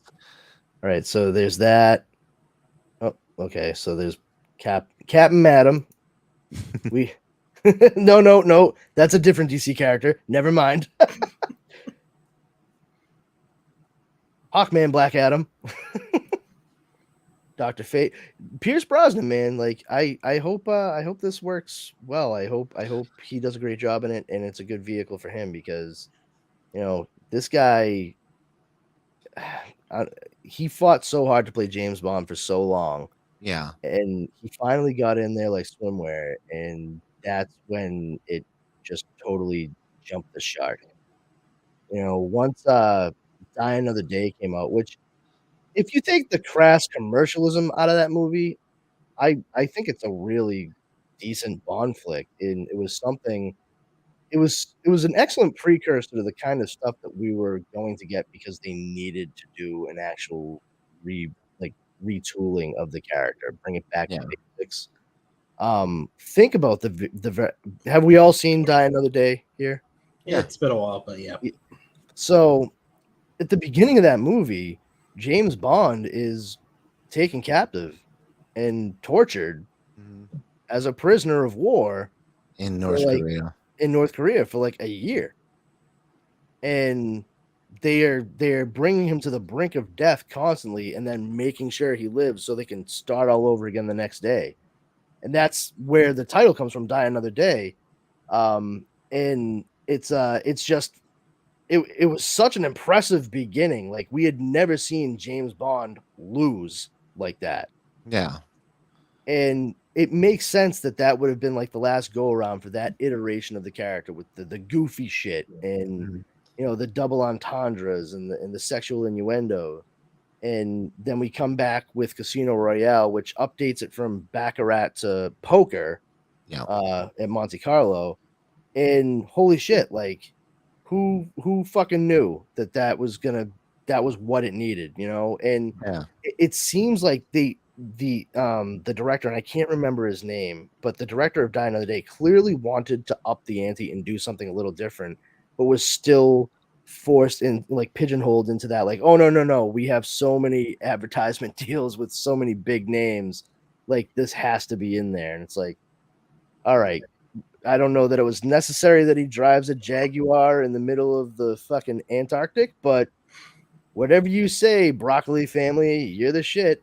All right, so there's that. Oh, okay. So there's Captain Atom. We no. That's a different DC character. Never mind. Hawkman, Black Adam. Dr. Fate, Pierce Brosnan, man. Like I hope this works well. I hope he does a great job in it, and it's a good vehicle for him because this guy, he fought so hard to play James Bond for so long. Yeah. And he finally got in there like swimwear, and that's when it just totally jumped the shark. Once Die Another Day came out, which if you take the crass commercialism out of that movie, I think it's a really decent Bond flick, and it was something. It was an excellent precursor to the kind of stuff that we were going to get because they needed to do an actual retooling of the character, bring it back to basics. Think about have we all seen Die Another Day here? Yeah, it's been a while, but yeah. So at the beginning of that movie, James Bond is taken captive and tortured as a prisoner of war in North Korea. In North Korea for like a year, and they're bringing him to the brink of death constantly, and then making sure he lives so they can start all over again the next day. And that's where the title comes from, Die Another Day. And it's just it was such an impressive beginning. Like we had never seen James Bond lose like that. Yeah. And it makes sense that would have been like the last go around for that iteration of the character with the goofy shit and the double entendres and the sexual innuendo. And then we come back with Casino Royale, which updates it from Baccarat to poker at Monte Carlo. And holy shit, like who fucking knew that was what it needed, And it seems like the director, and I can't remember his name, but the director of Die Another Day clearly wanted to up the ante and do something a little different, but was still forced in, like pigeonholed into that, like, oh no, we have so many advertisement deals with so many big names, like this has to be in there. And it's like, all right, I don't know that it was necessary that he drives a Jaguar in the middle of the fucking Antarctic, but whatever you say, Broccoli family, you're the shit.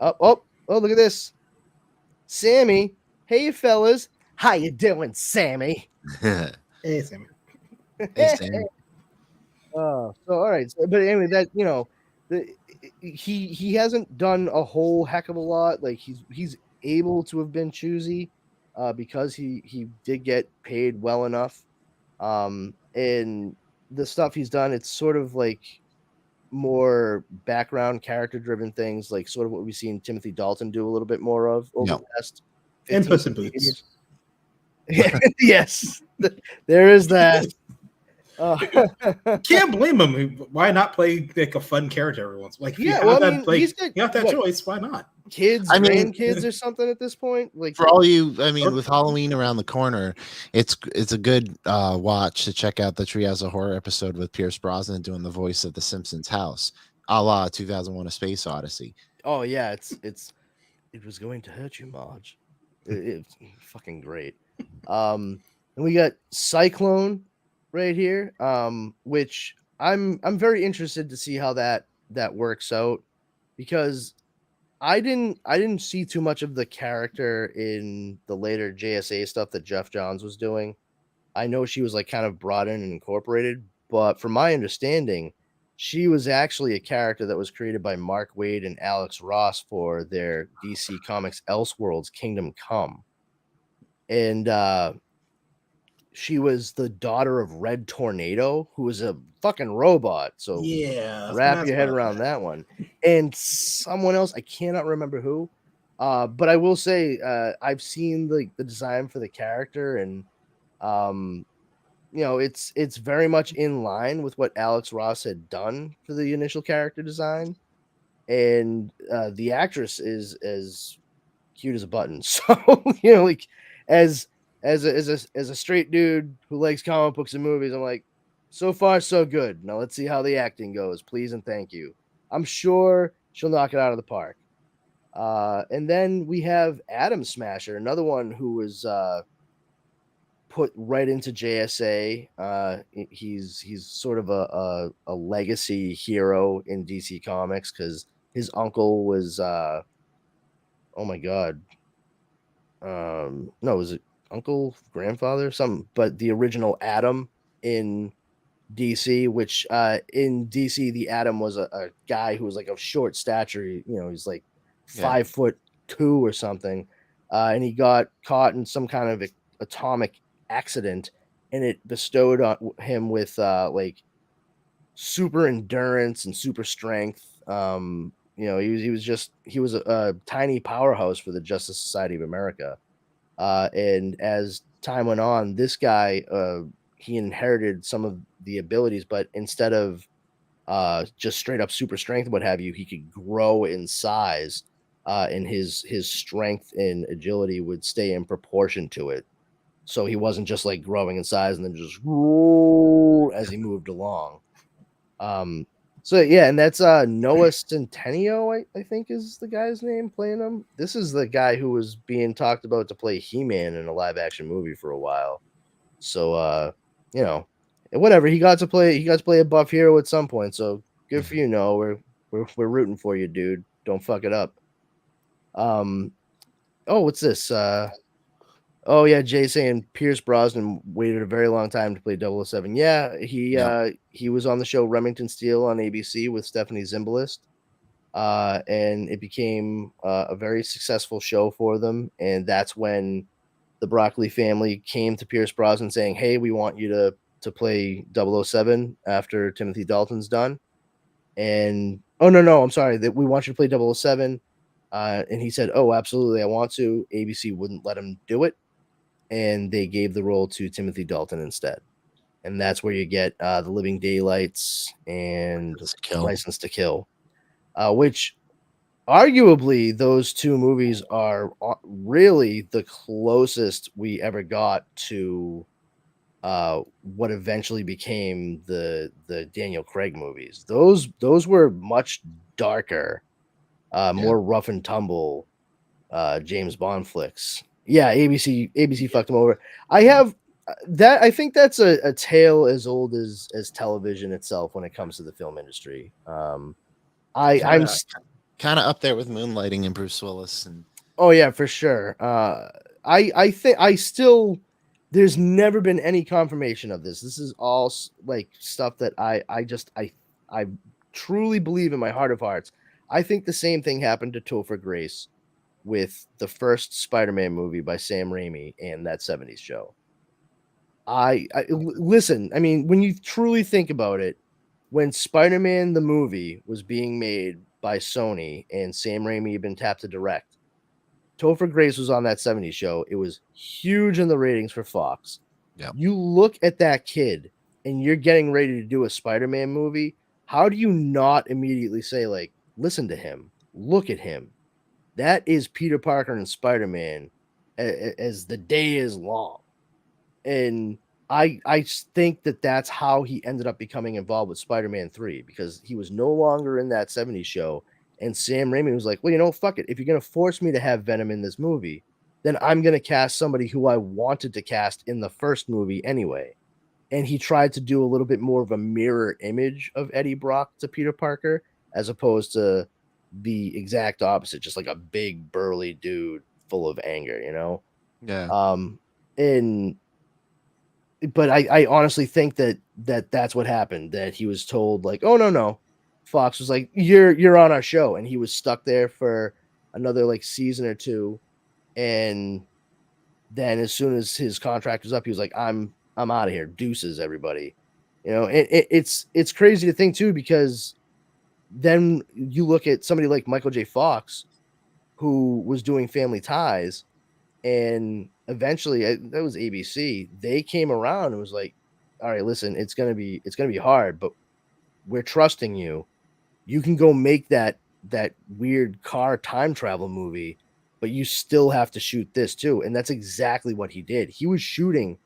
Oh, look at this. Sammy. Hey, fellas. How you doing, Sammy? Hey, Sammy. Hey, Sammy. So all right. But anyway, that, he hasn't done a whole heck of a lot. Like he's able to have been choosy because he did get paid well enough. And the stuff he's done, it's sort of like more background character driven things, like sort of what we've seen Timothy Dalton do a little bit more of over the past 15 and Puss in Boots. Yes, there is that. Can't blame him. Why not play like a fun character every once? Like, you have that choice. Why not? Kids, grandkids, or something at this point. Like for all you, with Halloween around the corner, it's a good watch to check out the Treehouse of Horror episode with Pierce Brosnan doing the voice of the Simpsons house, a la 2001: A Space Odyssey. Oh yeah, it was going to hurt you, Marge. It's fucking great. And we got Cyclone right here, which I'm very interested to see how that works out, because I didn't see too much of the character in the later JSA stuff that Jeff Johns was doing. I know she was like kind of brought in and incorporated, but from my understanding, she was actually a character that was created by Mark Waid and Alex Ross for their DC Comics Elseworlds Kingdom Come. And she was the daughter of Red Tornado, who was a fucking robot. So yeah, wrap your head around that one. And someone else, I cannot remember who, but I will say I've seen the design for the character, and it's very much in line with what Alex Ross had done for the initial character design, and the actress is as cute as a button. So like as a straight dude who likes comic books and movies, I'm like, So far, so good. Now let's see how the acting goes. Please and thank you. I'm sure she'll knock it out of the park. And then we have Adam Smasher, another one who was put right into JSA. He's sort of a legacy hero in DC Comics because his uncle was oh my god, no, was it uncle, grandfather, something? But the original Adam in DC, which in DC the Atom was a guy who was like of short stature. He's like 5'2" or something, and he got caught in some kind of atomic accident, and it bestowed on him with like super endurance and super strength. He was a tiny powerhouse for the Justice Society of America, and as time went on, this guy he inherited some of the abilities, but instead of just straight up super strength, what have you, he could grow in size, and his strength and agility would stay in proportion to it. So he wasn't just like growing in size and then just as he moved along. So yeah, and that's Noah Centineo, I think is the guy's name playing him. This is the guy who was being talked about to play He-Man in a live action movie for a while. So whatever, he got to play a buff hero at some point. So good for you, Noah. We're rooting for you, dude. Don't fuck it up. What's this? Oh yeah, Jay saying Pierce Brosnan waited a very long time to play 007. Yeah, he was on the show Remington Steele on ABC with Stephanie Zimbalist, and it became a very successful show for them. And that's when the Broccoli family came to Pierce Brosnan saying, "Hey, we want you to play 007 after Timothy Dalton's done." And no, I'm sorry, that we want you to play 007. And he said, "Oh, absolutely, I want to." ABC wouldn't let him do it, and they gave the role to Timothy Dalton instead. And that's where you get The Living Daylights and License to Kill, which arguably those two movies are really the closest we ever got to what eventually became the Daniel Craig movies. Those were much darker, more rough and tumble James Bond flicks. Yeah, ABC fucked him over. I think that's a tale as old as television itself when it comes to the film industry. I'm kind of up there with Moonlighting and Bruce Willis. And oh yeah, for sure. I think there's never been any confirmation of this. This is all like stuff that I truly believe in my heart of hearts. I think the same thing happened to Topher Grace with the first Spider-Man movie by Sam Raimi and that 70s show. Listen, I mean, when you truly think about it, when Spider-Man the movie was being made by Sony and Sam Raimi had been tapped to direct, Topher Grace was on that 70s show. It was huge in the ratings for Fox. Yep. You look at that kid and you're getting ready to do a Spider-Man movie. How do you not immediately say, like, listen to him, look at him? That is Peter Parker and Spider-Man as the day is long. And I think that's how he ended up becoming involved with Spider-Man 3, because he was no longer in that 70s show. And Sam Raimi was like, well, fuck it. If you're going to force me to have Venom in this movie, then I'm going to cast somebody who I wanted to cast in the first movie anyway. And he tried to do a little bit more of a mirror image of Eddie Brock to Peter Parker, as opposed to the exact opposite, just like a big burly dude full of anger, Yeah. But I honestly think that's what happened, that he was told, like, oh no. Fox was like, you're on our show, and he was stuck there for another like season or two, and then as soon as his contract was up, he was like, I'm out of here, deuces, everybody. It's crazy to think too, because then you look at somebody like Michael J. Fox, who was doing Family Ties, and eventually that was ABC. They came around and was like, all right, listen, it's gonna be hard, but we're trusting you. You can go make that weird car time travel movie, but you still have to shoot this too. And that's exactly what he did. He was shooting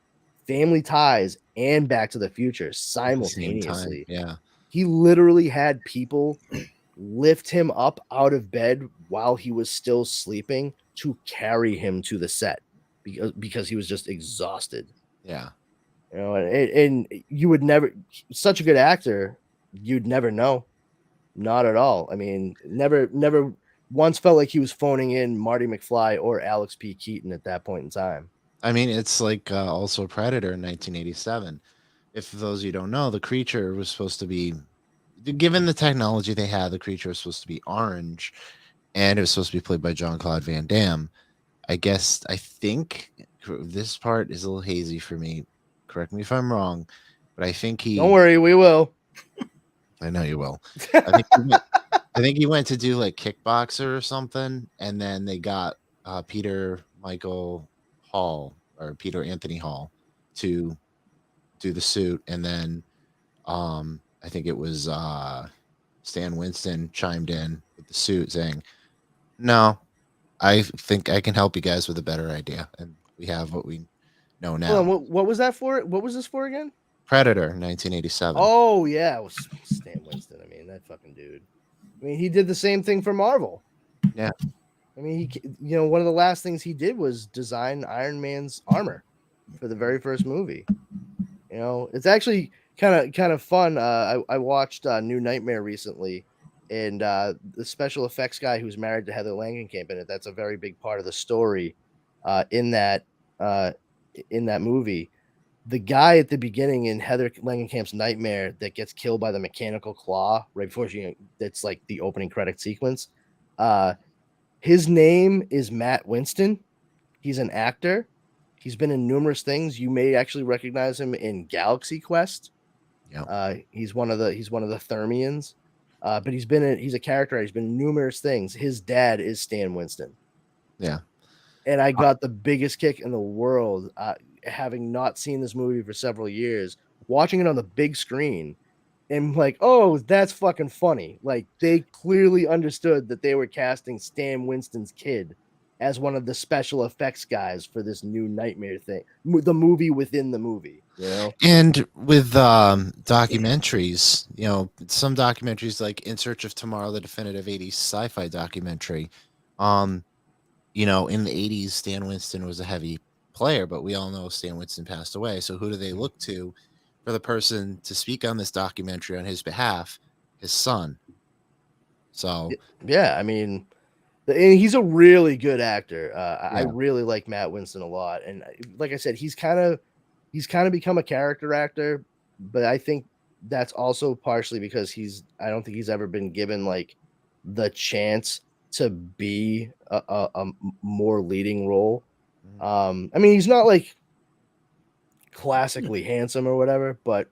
Family Ties and Back to the Future At the same time, simultaneously. yeah. He literally had people lift him up out of bed while he was still sleeping to carry him to the set because he was just exhausted. Yeah. You know, and you would never, such a good actor, you'd never know. Not at all. I mean, never once felt like he was phoning in Marty McFly or Alex P. Keaton at that point in time. I mean, it's like also Predator in 1987. If those of you don't know, the creature was supposed to be, given the technology they had, the creature was supposed to be orange, and it was supposed to be played by Jean-Claude Van Damme. I think this part is a little hazy for me. Correct me if I'm wrong, but I think he. Don't worry, we will. I know you will. I think he went to do like Kickboxer or something, and then they got Peter Anthony Hall to do the suit, and then I think it was Stan Winston chimed in with the suit saying, "No, I think I can help you guys with a better idea," and we have what we know now. Hold on, what was that for? What was this for again? Predator, 1987. Oh yeah, it was Stan Winston. I mean, that fucking dude. I mean, he did the same thing for Marvel. Yeah. I mean, one of the last things he did was design Iron Man's armor for the very first movie. You know, it's actually kind of fun. I watched New Nightmare recently, and the special effects guy who's married to Heather Langenkamp in it. That's a very big part of the story in that movie. The guy at the beginning in Heather Langenkamp's Nightmare that gets killed by the mechanical claw right before that's like the opening credit sequence. His name is Matt Winston. He's an actor. He's been in numerous things. You may actually recognize him in Galaxy Quest. Yeah. He's one of the Thermians. But he's a character. He's been in numerous things. His dad is Stan Winston. Yeah. And I got the biggest kick in the world, having not seen this movie for several years, watching it on the big screen, and like, oh, that's fucking funny. Like, they clearly understood that they were casting Stan Winston's kid as one of the special effects guys for this new Nightmare thing, the movie within the movie. You know? And with documentaries, some documentaries like In Search of Tomorrow, the definitive 80s sci-fi documentary, in the 80s, Stan Winston was a heavy player, but we all know Stan Winston passed away. So who do they look to for the person to speak on this documentary on his behalf? His son. So yeah, I mean, and he's a really good actor. I really like Matt Winston a lot, and like I said, he's kind of become a character actor, but I think that's also partially because I don't think he's ever been given like the chance to be a more leading role. I mean, he's not like classically handsome or whatever, but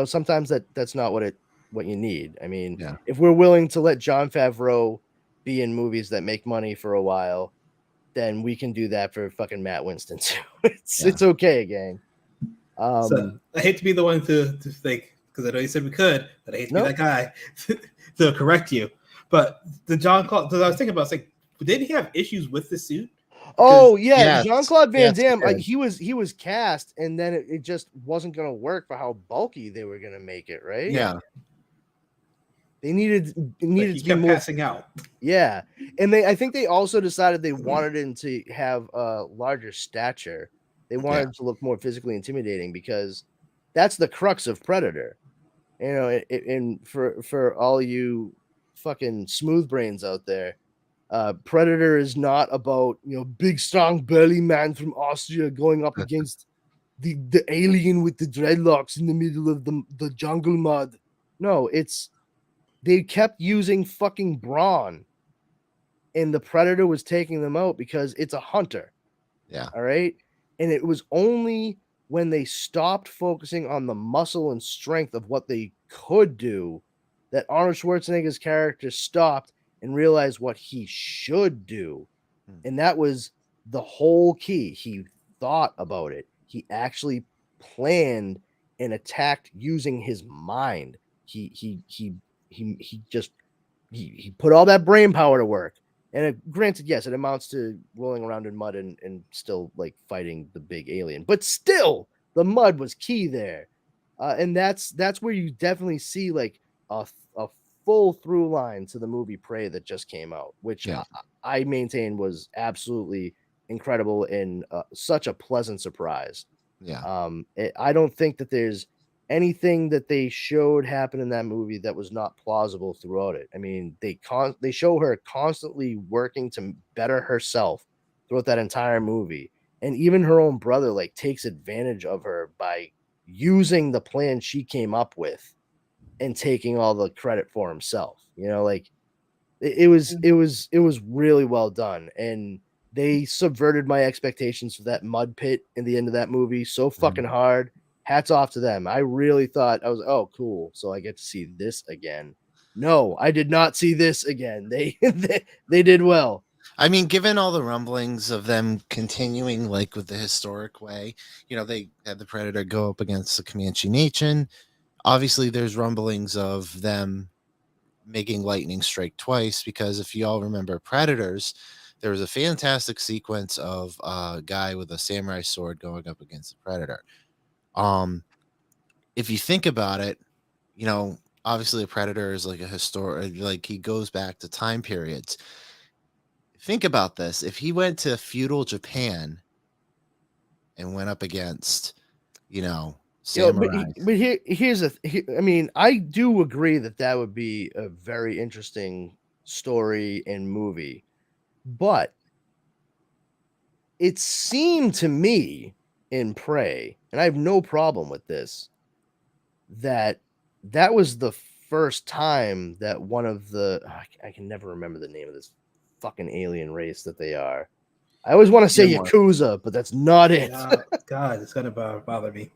sometimes that's not what you need. I mean, if we're willing to let Jon Favreau be in movies that make money for a while, then we can do that for fucking Matt Winston too. It's okay, gang. So I hate to be the one to think, because I know you said we could, but I hate to be that guy to correct you. But the Jean-Claude, because I was thinking about, like, did he have issues with the suit? Oh yeah, Jean-Claude Van Damme, yes. like he was cast, and then it just wasn't gonna work for how bulky they were gonna make it, right? Yeah. They needed He to kept be more passing out. Yeah, and I think they also decided they wanted him to have a larger stature. They wanted him to look more physically intimidating because that's the crux of Predator. And for all you fucking smooth brains out there, Predator is not about big strong burly man from Austria going up against the alien with the dreadlocks in the middle of the jungle mud. No, they kept using fucking brawn, and the Predator was taking them out because it's a hunter. Yeah. All right. And it was only when they stopped focusing on the muscle and strength of what they could do that Arnold Schwarzenegger's character stopped and realized what he should do. And that was the whole key. He thought about it. He actually planned and attacked using his mind. He put all that brain power to work. And granted, yes, it amounts to rolling around in mud and still like fighting the big alien. But still, the mud was key there. And that's where you definitely see like a full through line to the movie Prey that just came out, which I maintain was absolutely incredible and such a pleasant surprise. Yeah. I don't think that there's anything that they showed happen in that movie that was not plausible throughout it. I mean, they show her constantly working to better herself throughout that entire movie, and even her own brother like takes advantage of her by using the plan she came up with and taking all the credit for himself. You know, like it was really well done, and they subverted my expectations for that mud pit in the end of that movie so fucking hard. Hats off to them. I really thought I was, oh, cool. So I get to see this again. No, I did not see this again. They did well. I mean, given all the rumblings of them continuing like with the historic way, you know, they had the Predator go up against the Comanche Nation. Obviously, there's rumblings of them making lightning strike twice, because if you all remember Predators, there was a fantastic sequence of a guy with a samurai sword going up against the Predator. If you think about it, you know, obviously a Predator is like a historic, like he goes back to time periods. Think about this. If he went to feudal Japan and went up against, you know, samurai. But I mean, I do agree that would be a very interesting story and movie, but it seemed to me in Prey, and I have no problem with this, that was the first time that one of the I can never remember the name of this fucking alien race that they are. I always want to say Yakuza, but that's not it. God, it's gonna bother me.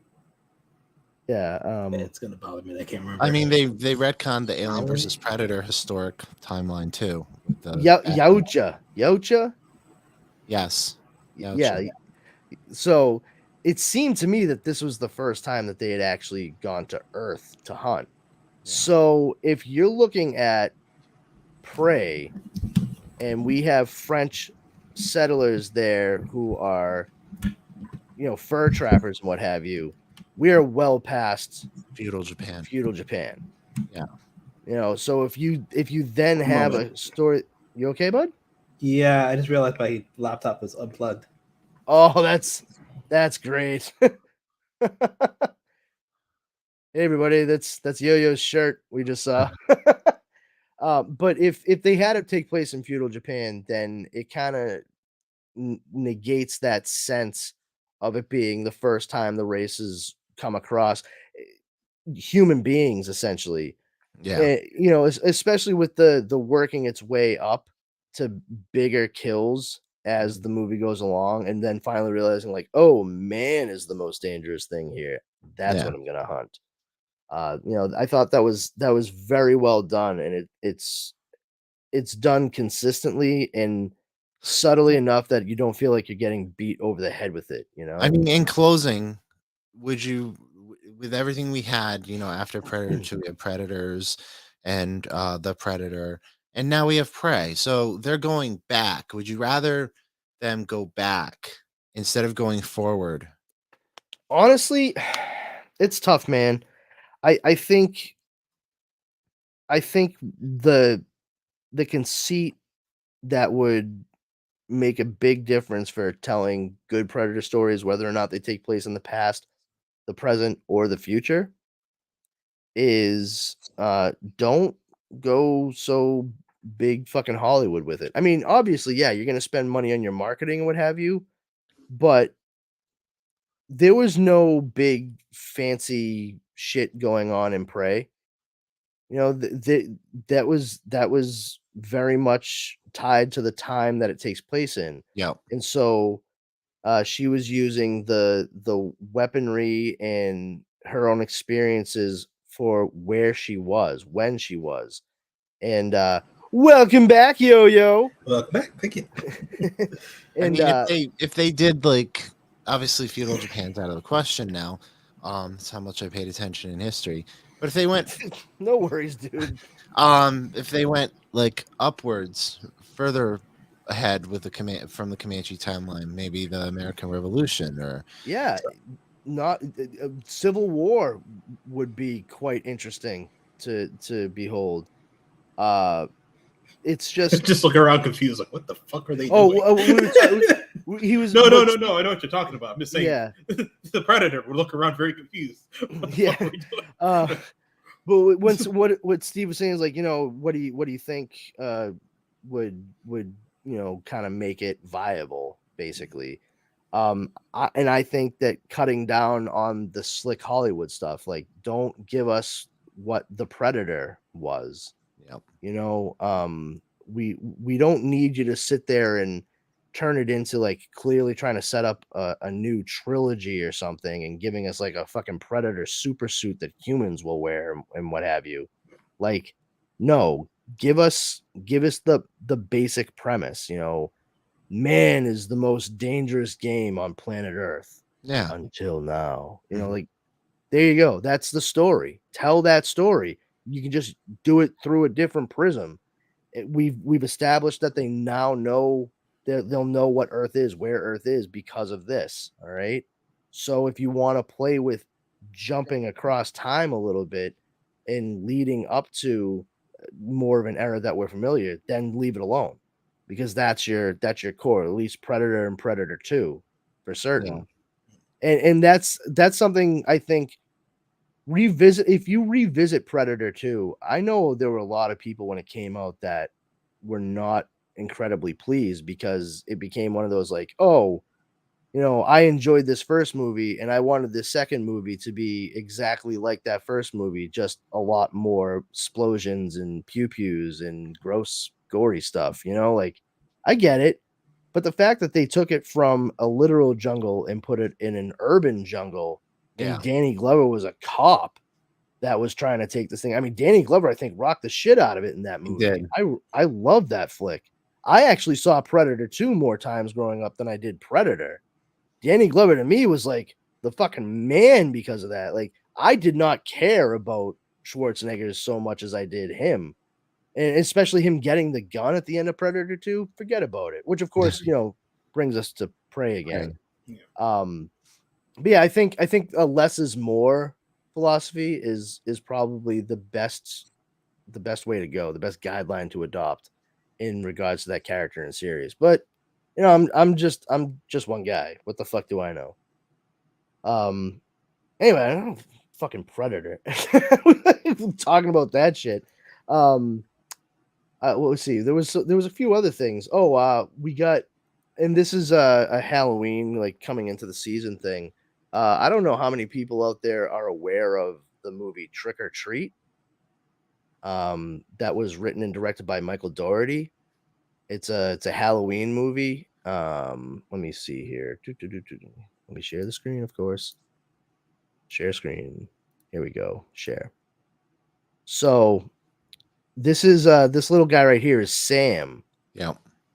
Yeah, it's gonna bother me. I can't remember. I mean, they retconned the Alien versus Predator historic timeline too. Yautja. Yes. Yautja. Yeah. So it seemed to me that this was the first time that they had actually gone to Earth to hunt. Yeah. So if you're looking at Prey, and we have French settlers there who are, you know, fur trappers and what have you, we are well past feudal Japan. Yeah. You know, so if you then have a story, you okay, bud? Yeah, I just realized my laptop was unplugged. Oh, that's great. Hey everybody, that's Yo-Yo's shirt we just saw. But if they had it take place in feudal Japan, then it kind of negates that sense of it being the first time the races come across human beings, essentially. Yeah. You know, especially with the working its way up to bigger kills as the movie goes along, and then finally realizing like, oh, man is the most dangerous thing here. That's what I'm gonna hunt. You know, I thought that was very well done, and it's done consistently and subtly enough that you don't feel like you're getting beat over the head with it, you know? I mean, in closing, would you, with everything we had, you know, after Predator 2, we had Predators and the Predator, and now we have Prey. So they're going back. Would you rather them go back instead of going forward? Honestly, it's tough, man. I think the conceit that would make a big difference for telling good Predator stories, whether or not they take place in the past, the present, or the future, is don't go so big fucking Hollywood with it. I mean, obviously, yeah, you're gonna spend money on your marketing and what have you, but there was no big fancy shit going on in Prey. You know, that was very much tied to the time that it takes place in. Yeah. And so she was using the weaponry and her own experiences for where she was, when she was. And welcome back, Yo-Yo. Welcome back. Thank you. And I mean, if they did, like, obviously feudal Japan's out of the question now. That's how much I paid attention in history. But if they went, no worries, dude. If they went like upwards, further ahead with the from the Comanche timeline, maybe the American Revolution, or not Civil War would be quite interesting to behold. It's just just look around confused, like what the fuck are they oh doing? he was no. I know what you're talking about. I'm just saying. Yeah. The Predator would look around very confused. What the fuck are we doing? But once what Steve was saying is like, you know, what do you think would kind of make it viable, basically. I think that cutting down on the slick Hollywood stuff, like, don't give us what the Predator was. Yep. You know, we don't need you to sit there and turn it into like clearly trying to set up a new trilogy or something and giving us like a fucking Predator super suit that humans will wear and what have you. Like, no, give us the basic premise, you know, man is the most dangerous game on planet Earth. Yeah. Until now. You know, like, there you go. That's the story. Tell that story. You can just do it through a different prism. We've established that they now know they'll know what Earth is, where Earth is because of this. All right. So if you want to play with jumping across time a little bit and leading up to more of an era that we're familiar, then leave it alone, because that's your core, at least Predator and Predator 2 for certain. Yeah. And that's something I think if you revisit Predator 2, I know there were a lot of people when it came out that were not incredibly pleased because it became one of those like, oh, you know, I enjoyed this first movie and I wanted the second movie to be exactly like that first movie, just a lot more explosions and pew-pews and gross, gory stuff, you know, like, I get it. But the fact that they took it from a literal jungle and put it in an urban jungle, and Danny Glover was a cop that was trying to take this thing. I mean, Danny Glover, I think, rocked the shit out of it in that movie. I love that flick. I actually saw Predator 2 more times growing up than I did Predator. Danny Glover to me was like the fucking man because of that. Like, I did not care about Schwarzenegger so much as I did him. And especially him getting the gun at the end of Predator 2, forget about it. Which, of course, you know, brings us to Prey again. But yeah, I think a less is more philosophy is probably the best way to go, the best guideline to adopt in regards to that character in a series. But you know, I'm just one guy. What the fuck do I know? Anyway, I don't know, fucking Predator. Talking about that shit. Let's see. There was a few other things. We got, and this is a Halloween, like, coming into the season thing. I don't know how many people out there are aware of the movie Trick or Treat. That was written and directed by Michael Dougherty. It's a Halloween movie. Let me see here. Let me share the screen, of course. Share screen. Here we go. Share. So this is this little guy right here is Sam. Yeah.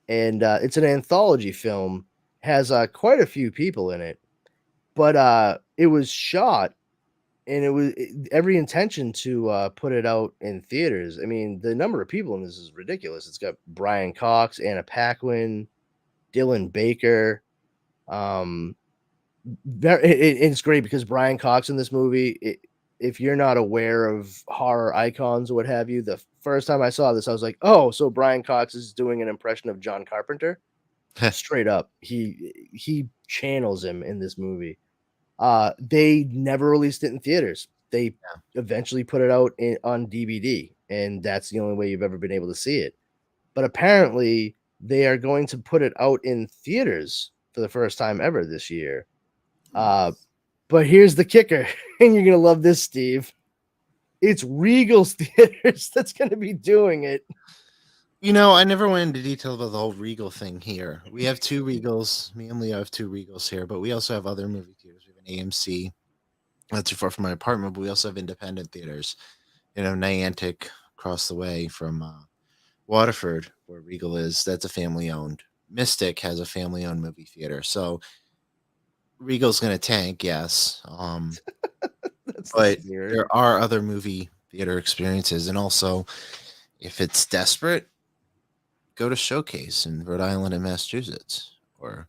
And it's an anthology film. Has quite a few people in it. But it was shot, and it was every intention to put it out in theaters. I mean, the number of people in this is ridiculous. It's got Brian Cox, Anna Paquin, Dylan Baker. It's great because Brian Cox in this movie, if you're not aware of horror icons or what have you, the first time I saw this, I was like, oh, so Brian Cox is doing an impression of John Carpenter. Straight up. He channels him in this movie. They never released it in theaters. They eventually put it out on DVD, and that's the only way you've ever been able to see it. But apparently they are going to put it out in theaters for the first time ever this year. But here's the kicker, and you're going to love this, Steve. It's Regal's Theaters that's going to be doing it. You know, I never went into detail about the whole Regal thing here. We have two Regals. Me and Leo have two Regals here, but we also have other movie theaters. We have an AMC, not too far from my apartment, but we also have independent theaters. You know, Niantic across the way from Waterford, where Regal is. That's a family-owned. Mystic has a family-owned movie theater. So Regal's going to tank, yes. But there are other movie theater experiences. And also, if it's desperate, go to Showcase in Rhode Island and Massachusetts, or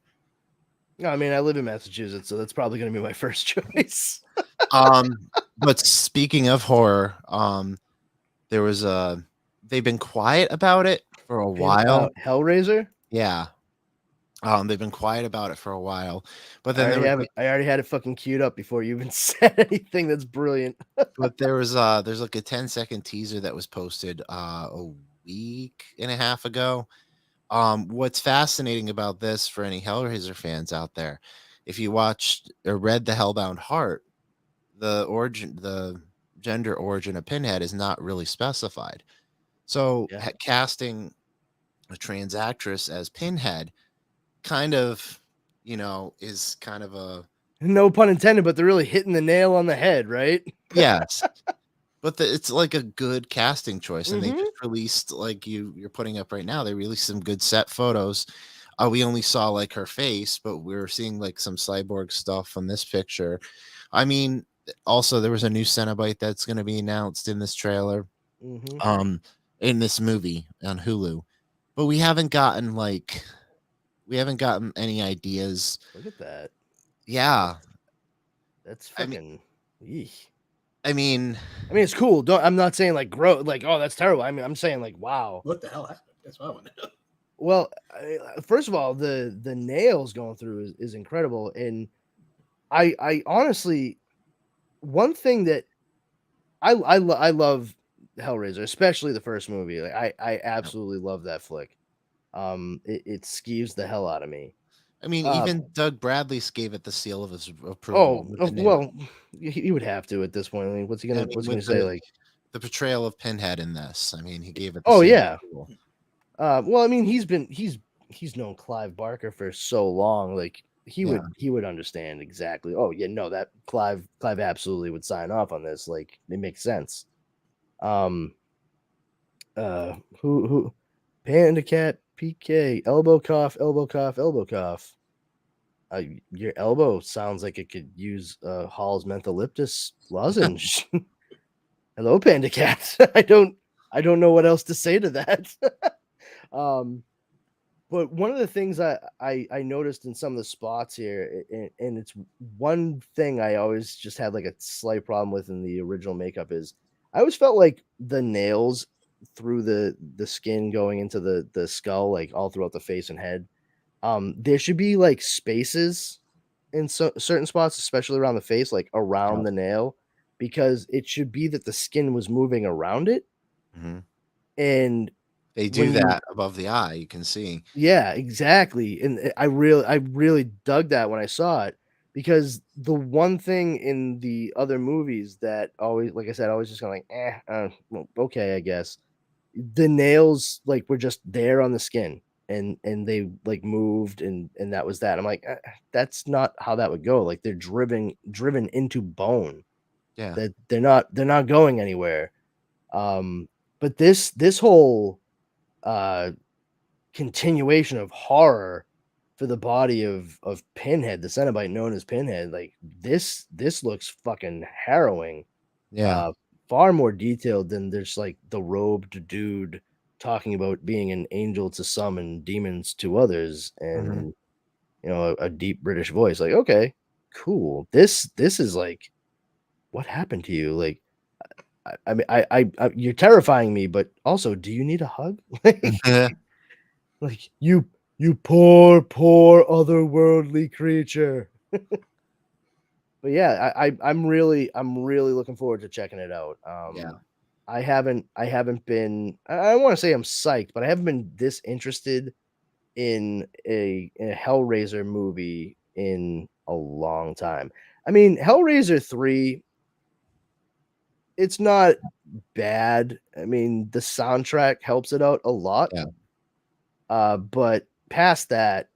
No, I mean, I live in Massachusetts, so that's probably going to be my first choice. But speaking of horror, there was they've been quiet about it for a while. Hellraiser? Yeah. They've been quiet about it for a while, but I then I already had it fucking queued up before you even said anything. That's brilliant. but there's like a 10-second teaser that was posted a week and a half ago. What's fascinating about this for any Hellraiser fans out there, if you watched or read the Hellbound Heart, the gender origin of Pinhead is not really specified. So casting a trans actress as Pinhead kind of, is kind of a No pun intended, but they're really hitting the nail on the head, right? yes. But it's like a good casting choice, and they Mhm. just released, like you're putting up right now, they released some good set photos. We only saw like her face, but we're seeing like some cyborg stuff from this picture. I mean, also there was a new Cenobite that's going to be announced in this trailer, Mhm. in this movie on Hulu, but we haven't gotten any ideas. Look at that. Yeah, That's fucking. I mean, it's cool. I'm not saying like like, oh, that's terrible. I mean, I'm saying like, wow. What the hell happened? That's what I want to know. Well, first of all, the nails going through is incredible, and I honestly, one thing that I love Hellraiser, especially the first movie. Like I absolutely love that flick. It skews the hell out of me. I mean, even Doug Bradley gave it the seal of his approval. Well, he would have to at this point. I mean, what's he gonna say? Like the portrayal of Pinhead in this. I mean, he gave it. Oh yeah. Well, I mean, he's known Clive Barker for so long. Like he would understand exactly. Oh yeah, no, that Clive absolutely would sign off on this. Like it makes sense. Who Panda Cat PK elbow cough, elbow cough, elbow cough. Your elbow sounds like it could use Hall's mentholyptus lozenge. Hello, Panda Cat. I don't know what else to say to that. But one of the things I noticed in some of the spots here, and it's one thing I always just had like a slight problem with in the original makeup, is I always felt like the nails through the skin going into the skull, like all throughout the face and head, there should be like spaces in certain spots, especially around the face, like around the nail, because it should be that the skin was moving around it. And they do that above the eye, you can see. Yeah, exactly. And I really dug that when I saw it, because the one thing in the other movies that always, like I said, always just kind of like, well, okay, I guess. The nails like were just there on the skin, and they like moved, and that was that. I'm like, that's not how that would go. Like they're driven into bone. Yeah. That they're not going anywhere. But this whole continuation of horror for the body of Pinhead, the Cenobite known as Pinhead, like this looks fucking harrowing. Yeah. Far more detailed than there's like the robed dude talking about being an angel to some and demons to others, and a deep British voice. Like, okay, cool. This is like, what happened to you? Like, I mean, I you're terrifying me, but also, do you need a hug? Like you poor otherworldly creature. But yeah, I'm really looking forward to checking it out. I haven't been, I don't want to say I'm psyched, but I haven't been this interested in a Hellraiser movie in a long time. I mean, Hellraiser 3, it's not bad. I mean, the soundtrack helps it out a lot. But past that,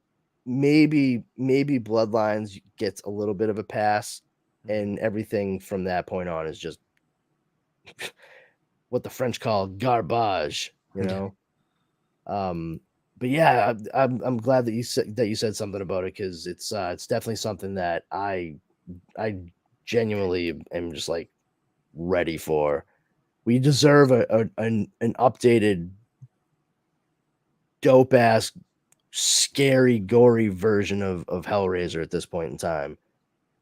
maybe Bloodlines gets a little bit of a pass, and everything from that point on is just what the French call garbage, you know. But yeah, I'm glad that you said something about it, because it's definitely something that I genuinely am just like ready for. We deserve an updated dope ass scary, gory version of Hellraiser at this point in time.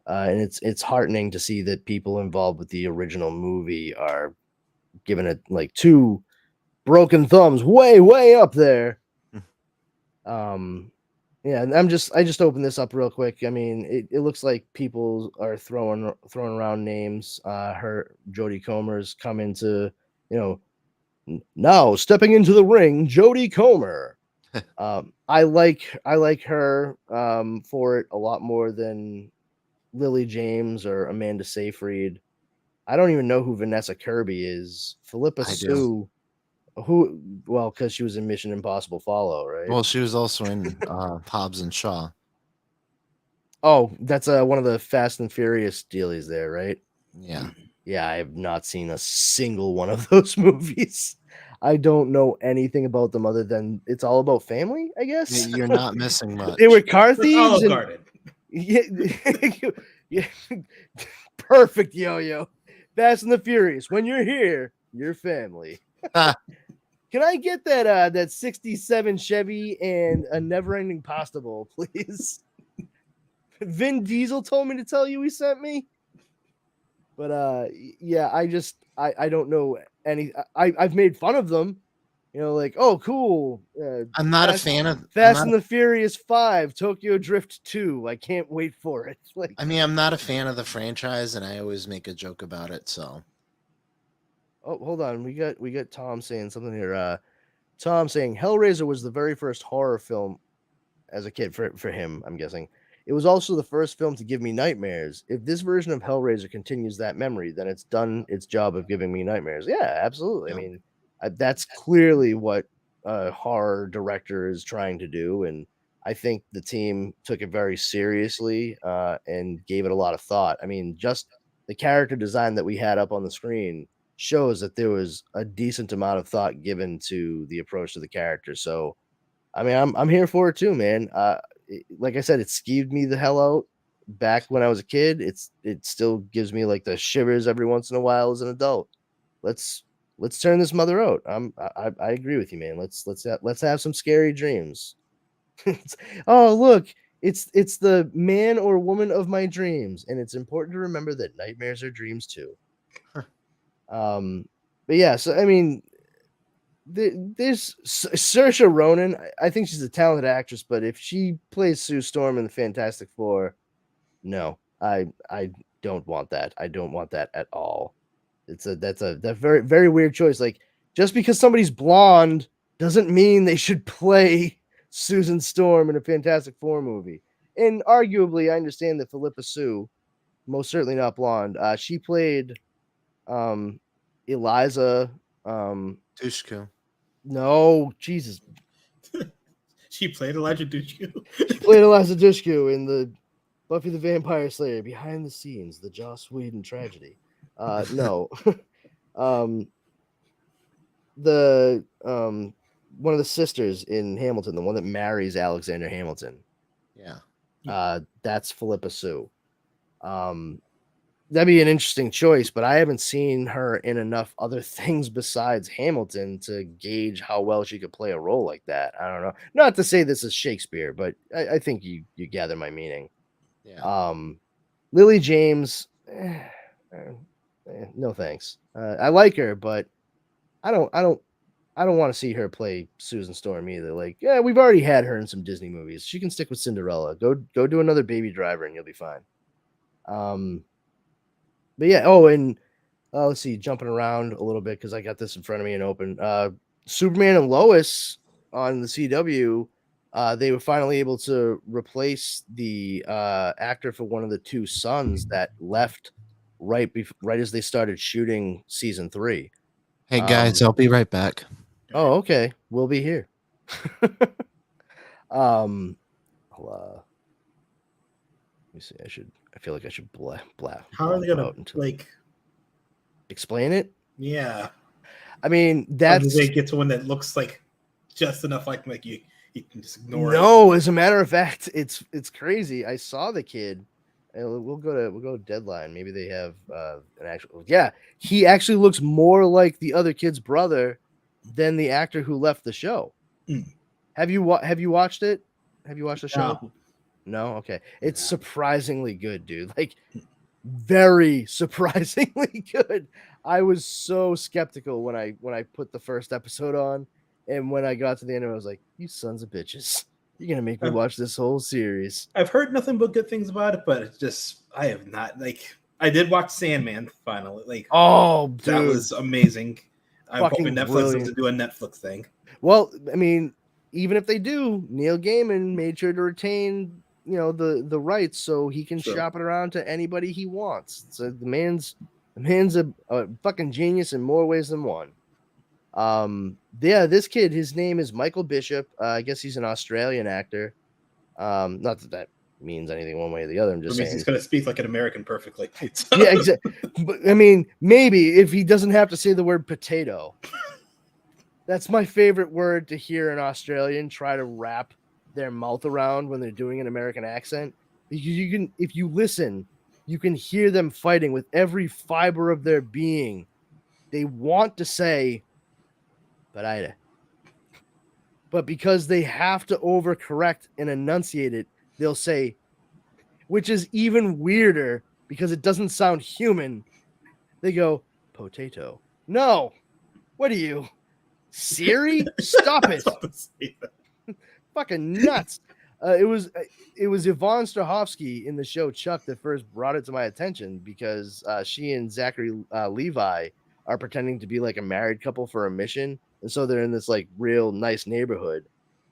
And it's heartening to see that people involved with the original movie are giving it like 2 broken thumbs way up there. Yeah, and I just opened this up real quick. I mean, it looks like people are throwing around names. Her Jodie Comer's come into, now stepping into the ring, Jodie Comer. I like her for it a lot more than Lily James or Amanda Seyfried. I don't even know who Vanessa Kirby is. Philippa Sue. Because she was in Mission Impossible Fallout, right? Well, she was also in Hobbs and Shaw. Oh, that's one of the Fast and Furious dealies there, right? Yeah. Yeah, I have not seen a single one of those movies. I don't know anything about them other than it's all about family, I guess. You're not missing much. They were car thieves. Olive Garden. Yeah, perfect, Yo-Yo. Fast and the Furious. When you're here, you're family. Can I get that 67 Chevy and a never-ending pasta bowl, please? Vin Diesel told me to tell you he sent me. But yeah, I don't know any. I've made fun of them, like, oh cool. I'm not a fan of Fast and the Furious 5, Tokyo Drift 2. I can't wait for it. Like, I mean, I'm not a fan of the franchise, and I always make a joke about it. So, oh, hold on, we got Tom saying something here. Tom saying Hellraiser was the very first horror film as a kid for him. I'm guessing. It was also the first film to give me nightmares. If this version of Hellraiser continues that memory, then it's done its job of giving me nightmares. Yeah, absolutely. Yeah. I mean, that's clearly what a horror director is trying to do. And I think the team took it very seriously and gave it a lot of thought. I mean, just the character design that we had up on the screen shows that there was a decent amount of thought given to the approach to the character. So, I mean, I'm here for it too, man. Like I said, it skeeved me the hell out back when I was a kid. It still gives me like the shivers every once in a while as an adult. Let's turn this mother out. I agree with you, man. Let's have some scary dreams. Oh, look, it's the man or woman of my dreams, and it's important to remember that nightmares are dreams too. But yeah, so I mean, there's Saoirse Ronan. I think she's a talented actress, but if she plays Sue Storm in the Fantastic Four, no, I don't want that. I don't want that at all. That's a very very weird choice. Like, just because somebody's blonde doesn't mean they should play Susan Storm in a Fantastic Four movie. And arguably, I understand that Philippa Sue, most certainly not blonde. She played Eliza Dushku. No, Jesus. She played Elijah Dushku. She played Eliza Dushku in the Buffy the Vampire Slayer behind the scenes, the Joss Whedon tragedy. No. The one of the sisters in Hamilton, the one that marries Alexander Hamilton. Yeah. That's Philippa Sue. That'd be an interesting choice, but I haven't seen her in enough other things besides Hamilton to gauge how well she could play a role like that. I don't know. Not to say this is Shakespeare, but I think you gather my meaning. Yeah. Lily James, no thanks. I like her, but I don't want to see her play Susan Storm either. Like, yeah, we've already had her in some Disney movies. She can stick with Cinderella. Go do another Baby Driver, and you'll be fine. But yeah, and let's see, jumping around a little bit because I got this in front of me and open. Superman and Lois on the CW, they were finally able to replace the actor for one of the 2 sons that left right as they started shooting season 3. Hey guys, I'll be right back. Oh, okay, we'll be here. Let me see. I feel like I should blah. How are they gonna explain it? Yeah. I mean, How do they get to one that looks like just enough like you can just ignore it? No, as a matter of fact, it's crazy. I saw the kid. And we'll go to Deadline. Maybe they have an actual. Yeah, he actually looks more like the other kid's brother than the actor who left the show. Have you watched it? Have you watched the show? No. No, okay. It's surprisingly good, dude. Like very surprisingly good. I was so skeptical when I put the first episode on, and when I got to the end, I was like, "You sons of bitches! You're gonna make me watch this whole series." I've heard nothing but good things about it, but it's just I have not like. I did watch Sandman finally. Like, oh, dude, that was amazing. I'm Fucking hoping Netflix brilliant. doesn't do a Netflix thing. Well, I mean, even if they do, Neil Gaiman made sure to retain, the rights so he can Sure. shop it around to anybody he wants. So the man's a fucking genius in more ways than one. Yeah, this kid, his name is Michael Bishop. I guess he's an Australian actor. Not that means anything one way or the other. I'm just saying He's going to speak like an American perfectly. yeah, exactly. But I mean, maybe if he doesn't have to say the word potato. That's my favorite word to hear an Australian try to wrap their mouth around when they're doing an American accent. You can, if you listen, you can hear them fighting with every fiber of their being. They want to say potato, but because they have to overcorrect and enunciate it, they'll say, which is even weirder because it doesn't sound human. They go, potato. No, what are you, Siri? Stop it. Fucking nuts. It was Yvonne Strahovski in the show Chuck that first brought it to my attention because she and Zachary Levi are pretending to be like a married couple for a mission. And so they're in this like real nice neighborhood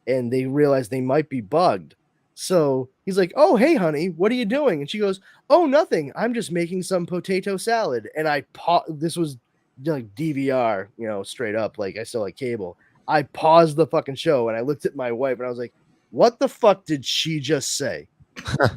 and they realize they might be bugged. So he's like, "Oh, hey, honey, what are you doing?" And she goes, "Oh, nothing. I'm just making some potato salad." And this was like DVR, straight up. Like I still had cable. I paused the fucking show and I looked at my wife and I was like, "What the fuck did she just say?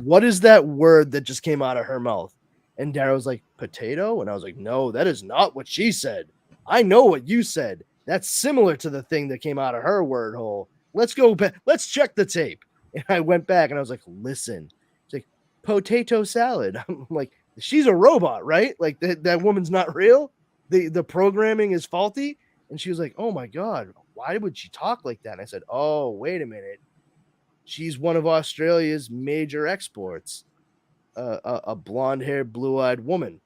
What is that word that just came out of her mouth?" And Dara was like, "Potato?" And I was like, "No, that is not what she said. I know what you said. That's similar to the thing that came out of her word hole. Let's go back. Let's check the tape." And I went back and I was like, "Listen." It's like, potato salad. I'm like, she's a robot, right? Like that woman's not real. The programming is faulty. And she was like, "Oh my God, why would she talk like that?" And I said, "Oh, wait a minute. She's one of Australia's major exports, a blonde-haired, blue-eyed woman."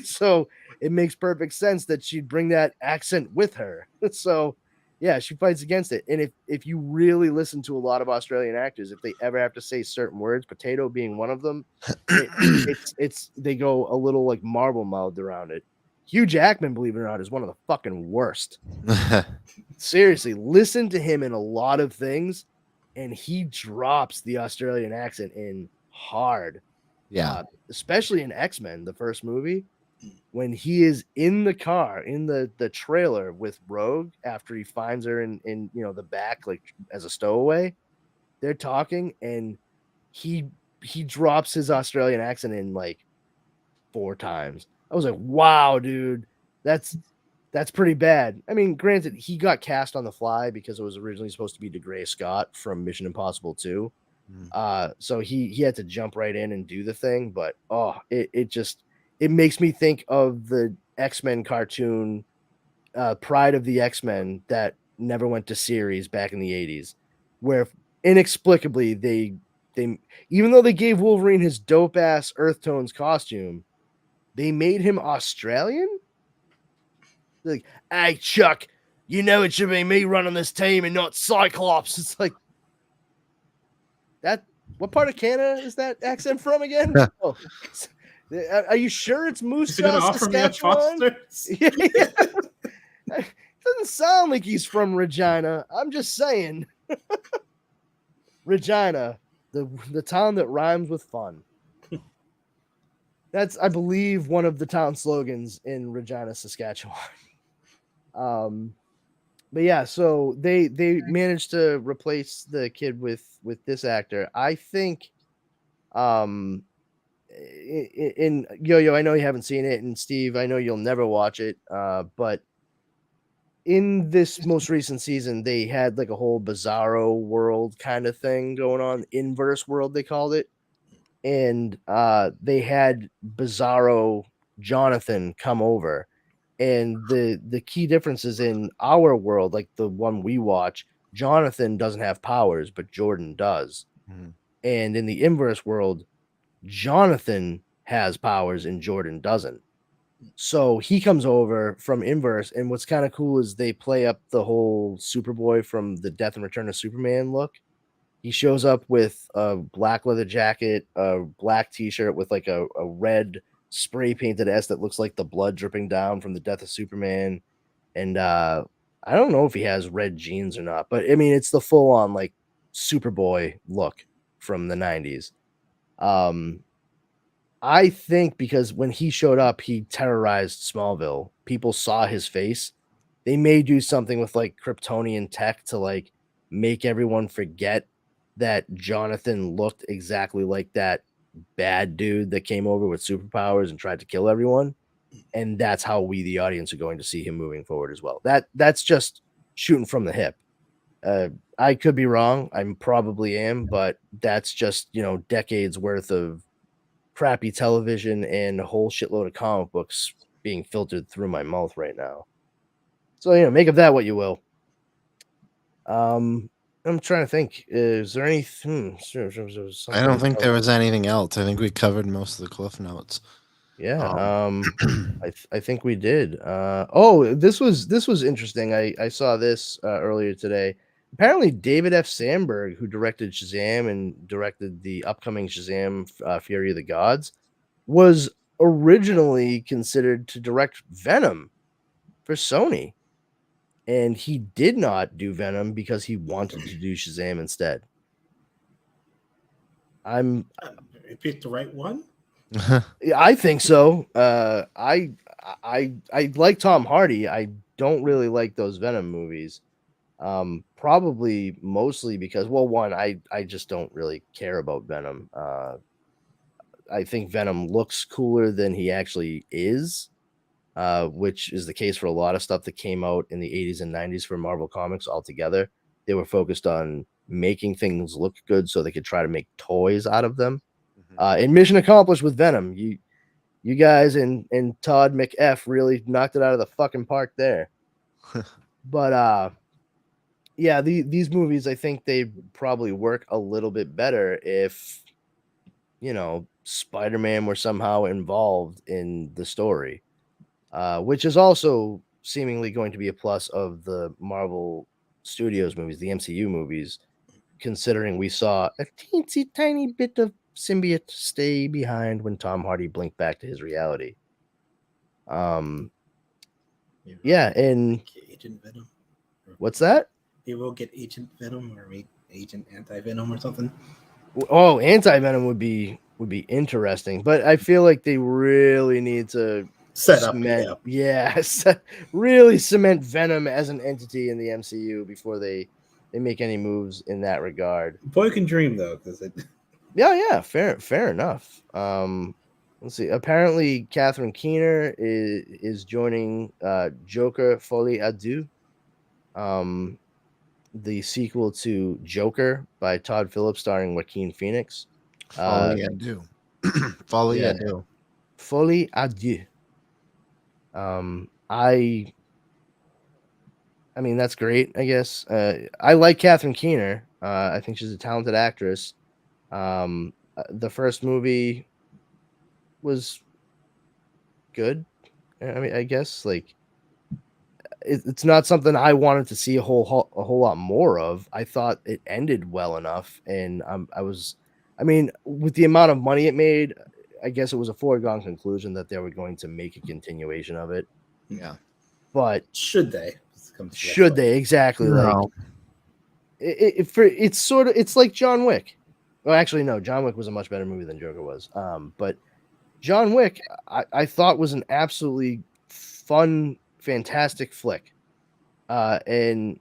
So it makes perfect sense that she'd bring that accent with her. So yeah, she fights against it. And if you really listen to a lot of Australian actors, if they ever have to say certain words, potato being one of them, they go a little like marble mouthed around it. Hugh Jackman, believe it or not, is one of the fucking worst. Seriously, listen to him in a lot of things, and he drops the Australian accent in hard. Yeah. Especially in X-Men, the first movie, when he is in the car, in the trailer with Rogue after he finds her in the back, like as a stowaway, they're talking, and he drops his Australian accent in like 4 times. I was like, wow, dude, that's pretty bad. I mean, granted, he got cast on the fly because it was originally supposed to be DeGray Scott from Mission Impossible 2. So he had to jump right in and do the thing, but it makes me think of the X-Men cartoon, Pride of the X-Men, that never went to series back in the 80s, where inexplicably they even though they gave Wolverine his dope ass Earth Tones costume, they made him Australian. They're like, "Hey Chuck, it should be me running this team and not Cyclops." It's like, that. What part of Canada is that accent from again? Oh, are you sure it's Moose Jaw, Saskatchewan? Yeah. It doesn't sound like he's from Regina. I'm just saying. Regina, the town that rhymes with fun. That's, I believe, one of the town slogans in Regina, Saskatchewan. But yeah, so they managed to replace the kid with this actor. I think in Yo-Yo, I know you haven't seen it, and Steve, I know you'll never watch it, but in this most recent season, they had like a whole Bizarro world kind of thing going on, inverse world they called it, and they had Bizarro Jonathan come over. And the key differences in our world, like the one we watch, Jonathan doesn't have powers, but Jordan does. And in the inverse world, Jonathan has powers and Jordan doesn't. So he comes over from inverse, and what's kind of cool is they play up the whole Superboy from the Death and Return of Superman look. He shows up with a black leather jacket, a black t-shirt with like a red spray painted S that looks like the blood dripping down from the Death of Superman. And I don't know if he has red jeans or not, but I mean, it's the full on like Superboy look from the 90s. I think because when he showed up, he terrorized Smallville. People saw his face. They may do something with like Kryptonian tech to like make everyone forget that Jonathan looked exactly like that bad dude that came over with superpowers and tried to kill everyone. And that's how we, the audience, are going to see him moving forward as well. That's just shooting from the hip. I could be wrong. I probably am, but that's just, decades worth of crappy television and a whole shitload of comic books being filtered through my mouth right now. So, make of that what you will. I'm trying to think. Is there any? I don't think there was anything else. I think we covered most of the cliff notes. Yeah. I think we did. This was interesting. I saw this earlier today. Apparently, David F. Sandberg, who directed Shazam and directed the upcoming Shazam Fury of the Gods, was originally considered to direct Venom for Sony. And he did not do Venom because he wanted to do Shazam instead. You picked the right one? I think so. I like Tom Hardy. I don't really like those Venom movies. Probably mostly because, well, one, I just don't really care about Venom. I think Venom looks cooler than he actually is. Which is the case for a lot of stuff that came out in the 80s and 90s for Marvel Comics altogether. They were focused on making things look good so they could try to make toys out of them. And mission accomplished with Venom. You guys and Todd McF really knocked it out of the fucking park there. But yeah, these movies, I think they probably work a little bit better if, Spider-Man were somehow involved in the story. Which is also seemingly going to be a plus of the Marvel Studios movies, the MCU movies, considering we saw a teensy tiny bit of symbiote stay behind when Tom Hardy blinked back to his reality. Yeah, and Agent Venom. What's that? They will get Agent Venom or Agent Anti-Venom or something. Oh, Anti-Venom would be interesting, but I feel like they really need to really cement Venom as an entity in the MCU before they make any moves in that regard. Boy can dream though, because it. Yeah, fair enough. Let's see. Apparently, Catherine Keener is joining Joker Folie à Deux, the sequel to Joker by Todd Phillips, starring Joaquin Phoenix. Folie à Deux. Folie à Deux. Folie à Deux. I mean, that's great, I guess. I like Catherine Keener. I think she's a talented actress. The first movie was good. I mean, I guess like it's not something I wanted to see a whole lot more of. I thought it ended well enough, and I mean, with the amount of money it made, I guess it was a foregone conclusion that they were going to make a continuation of it. Yeah, but should they? Should they exactly? No. Like it's like John Wick. Well, actually, no. John Wick was a much better movie than Joker was. But John Wick, I thought was an absolutely fun, fantastic flick, and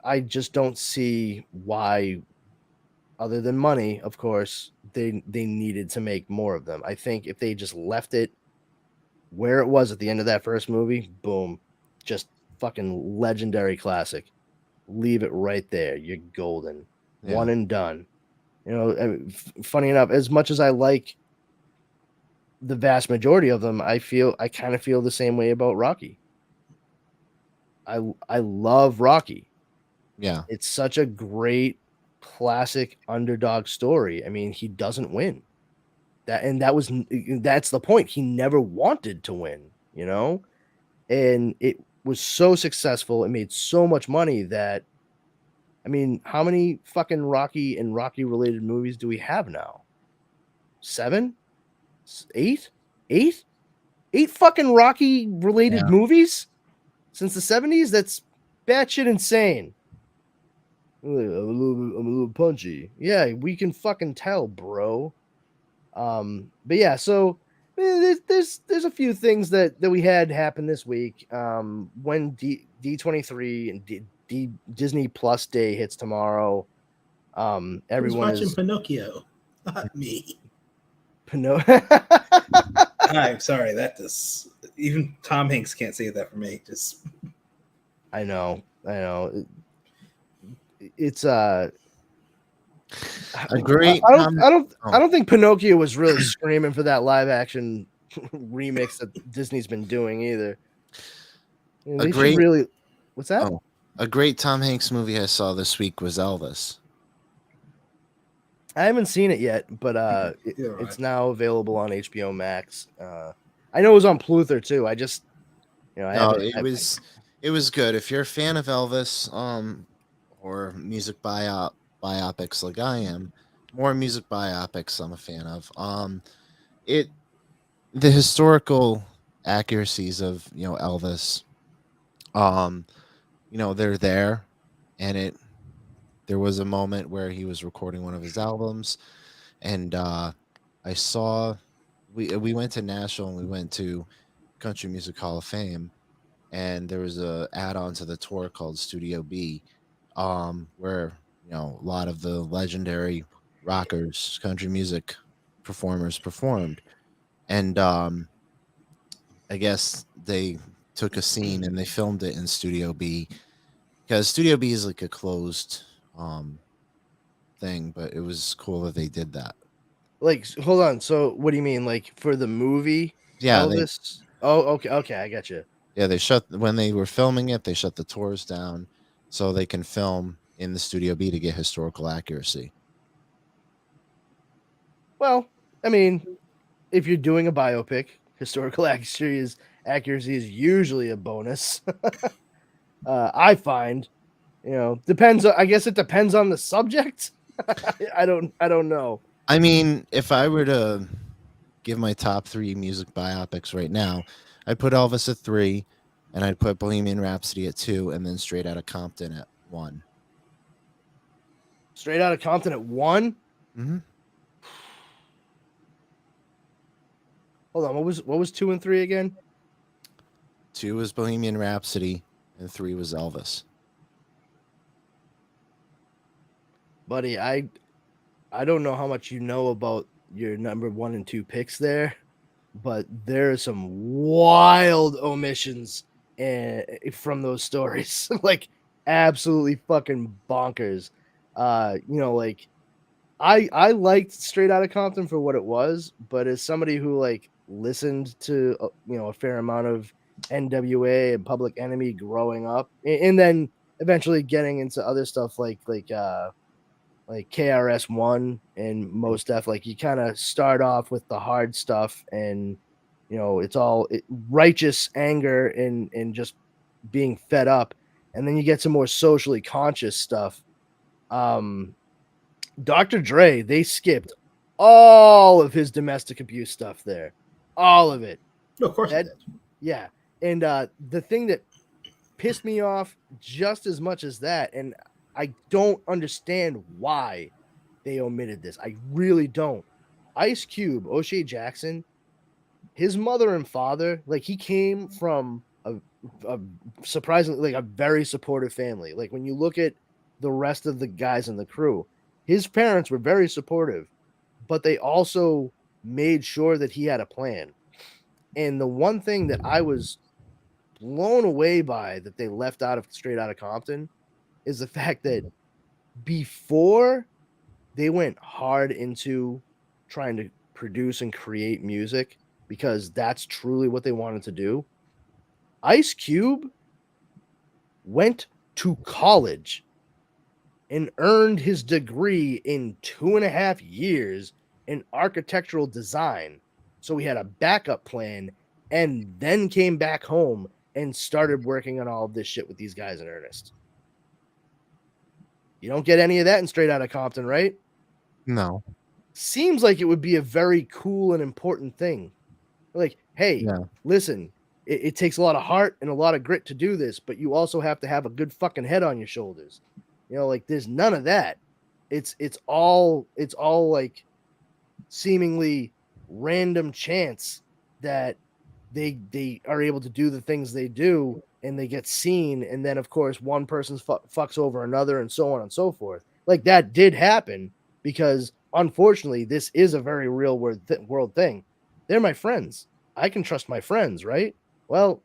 I just don't see why, other than money, of course, they needed to make more of them. I think if they just left it where it was at the end of that first movie, boom, just fucking legendary classic. Leave it right there. You're golden. Yeah. One and done. Funny enough, as much as I like the vast majority of them, I kind of feel the same way about Rocky. I love Rocky. Yeah. It's such a great classic underdog story. I mean, he doesn't win. That's the point. He never wanted to win, you know? And it was so successful. It made so much money that I mean, how many fucking Rocky and Rocky related movies do we have now? 7? 8? 8? 8 fucking Rocky related movies since the 70s? That's batshit insane. I'm a little punchy. Yeah, we can fucking tell, bro. But yeah, so there's a few things that we had happen this week. When D23 and Disney Plus Day hits tomorrow, everyone watching is Pinocchio, not me. I'm sorry, that just even Tom Hanks can't say that for me. Just I know. It's great. I don't think Pinocchio was really screaming for that live action remix that Disney's been doing either. They should really. What's that? Oh, a great Tom Hanks movie I saw this week was Elvis. I haven't seen it yet, but it's now available on HBO Max. I know it was on Pluther too. I just, it was good. If you're a fan of Elvis, or music biopics like I am, more music biopics I'm a fan of. The historical accuracies of Elvis, they're there, and there was a moment where he was recording one of his albums, and I saw we went to Nashville and we went to Country Music Hall of Fame, and there was a add-on to the tour called Studio B, where a lot of the legendary rockers, country music performers performed, and I guess they took a scene and they filmed it in Studio B, because Studio B is like a closed thing, but it was cool that they did that. Like, hold on. So, what do you mean, like for the movie? Yeah, Elvis. Okay, I got you. Yeah, when they were filming it, they shut the tours down so they can film in the Studio B to get historical accuracy. Well, I mean, if you're doing a biopic, historical accuracy is usually a bonus. I find, depends. I guess it depends on the subject. I don't know. I mean, if I were to give my top 3 music biopics right now, I'd put Elvis at 3, and I'd put Bohemian Rhapsody at 2, and then Straight Outta Compton at 1. Straight Outta Compton at 1? Mm-hmm. Hold on, what was 2 and 3 again? 2 was Bohemian Rhapsody, and 3 was Elvis. Buddy, I don't know how much you know about your number 1 and 2 picks there, but there are some wild omissions from those stories. Like absolutely fucking bonkers. Like I liked Straight Outta Compton for what it was, but as somebody who like listened to a fair amount of NWA and Public Enemy growing up, and then eventually getting into other stuff like KRS-One and Mos Def, like you kind of start off with the hard stuff, and it's all righteous anger and just being fed up, and then you get some more socially conscious stuff. Dr. Dre, they skipped all of his domestic abuse stuff there, all of it. No, of course, yeah. And the thing that pissed me off just as much as that, and I don't understand why they omitted this. I really don't. Ice Cube, O'Shea Jackson, his mother and father, like he came from a surprisingly, like a very supportive family. Like when you look at the rest of the guys in the crew, his parents were very supportive, but they also made sure that he had a plan. And the one thing that I was blown away by that they left out of Straight Outta Compton is the fact that before they went hard into trying to produce and create music, because that's truly what they wanted to do, Ice Cube went to college and earned his degree in 2.5 years in architectural design. So he had a backup plan and then came back home and started working on all of this shit with these guys in earnest. You don't get any of that in Straight Outta Compton, right? No. Seems like it would be a very cool and important thing. Like, hey, listen, it takes a lot of heart and a lot of grit to do this, but you also have to have a good fucking head on your shoulders. Like there's none of that. It's all like seemingly random chance that they are able to do the things they do, and they get seen, and then of course one person fucks over another, and so on and so forth. Like that did happen, because unfortunately this is a very real world thing. They're my friends. I can trust my friends, right? Well,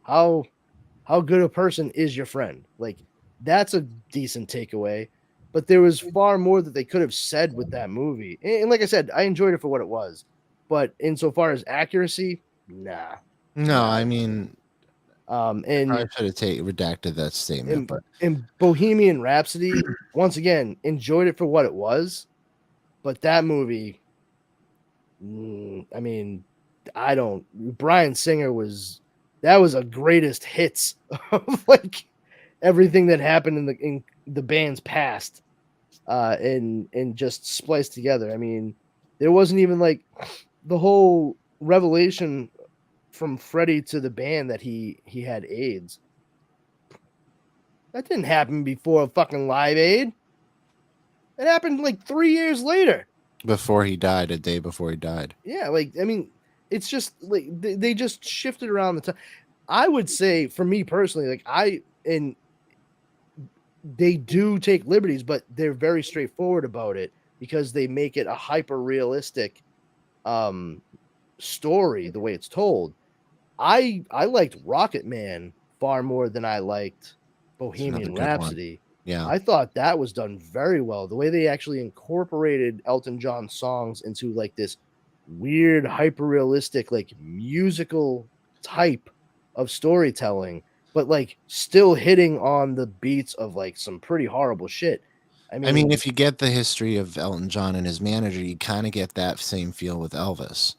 how good a person is your friend? Like that's a decent takeaway, but there was far more that they could have said with that movie. And like I said, I enjoyed it for what it was, but insofar as accuracy, nah. No, I mean, and I should have redacted that statement. But in Bohemian Rhapsody, once again, enjoyed it for what it was, but that movie, I mean, Bryan Singer was a greatest hits of like everything that happened in the band's past, and just spliced together. I mean, there wasn't even like the whole revelation from Freddie to the band that he had AIDS. That didn't happen before fucking Live Aid. It happened like 3 years later. Before he died, a day before he died. Yeah, like, I mean, it's just like they just shifted around the time. I would say, for me personally, like they do take liberties, but they're very straightforward about it, because they make it a hyper realistic story the way it's told. I liked Rocket Man far more than I liked Bohemian Rhapsody. Yeah, I thought that was done very well. The way they actually incorporated Elton John's songs into like this weird, hyper realistic, like musical type of storytelling, but like still hitting on the beats of like some pretty horrible shit. I mean, if you get the history of Elton John and his manager, you kind of get that same feel with Elvis.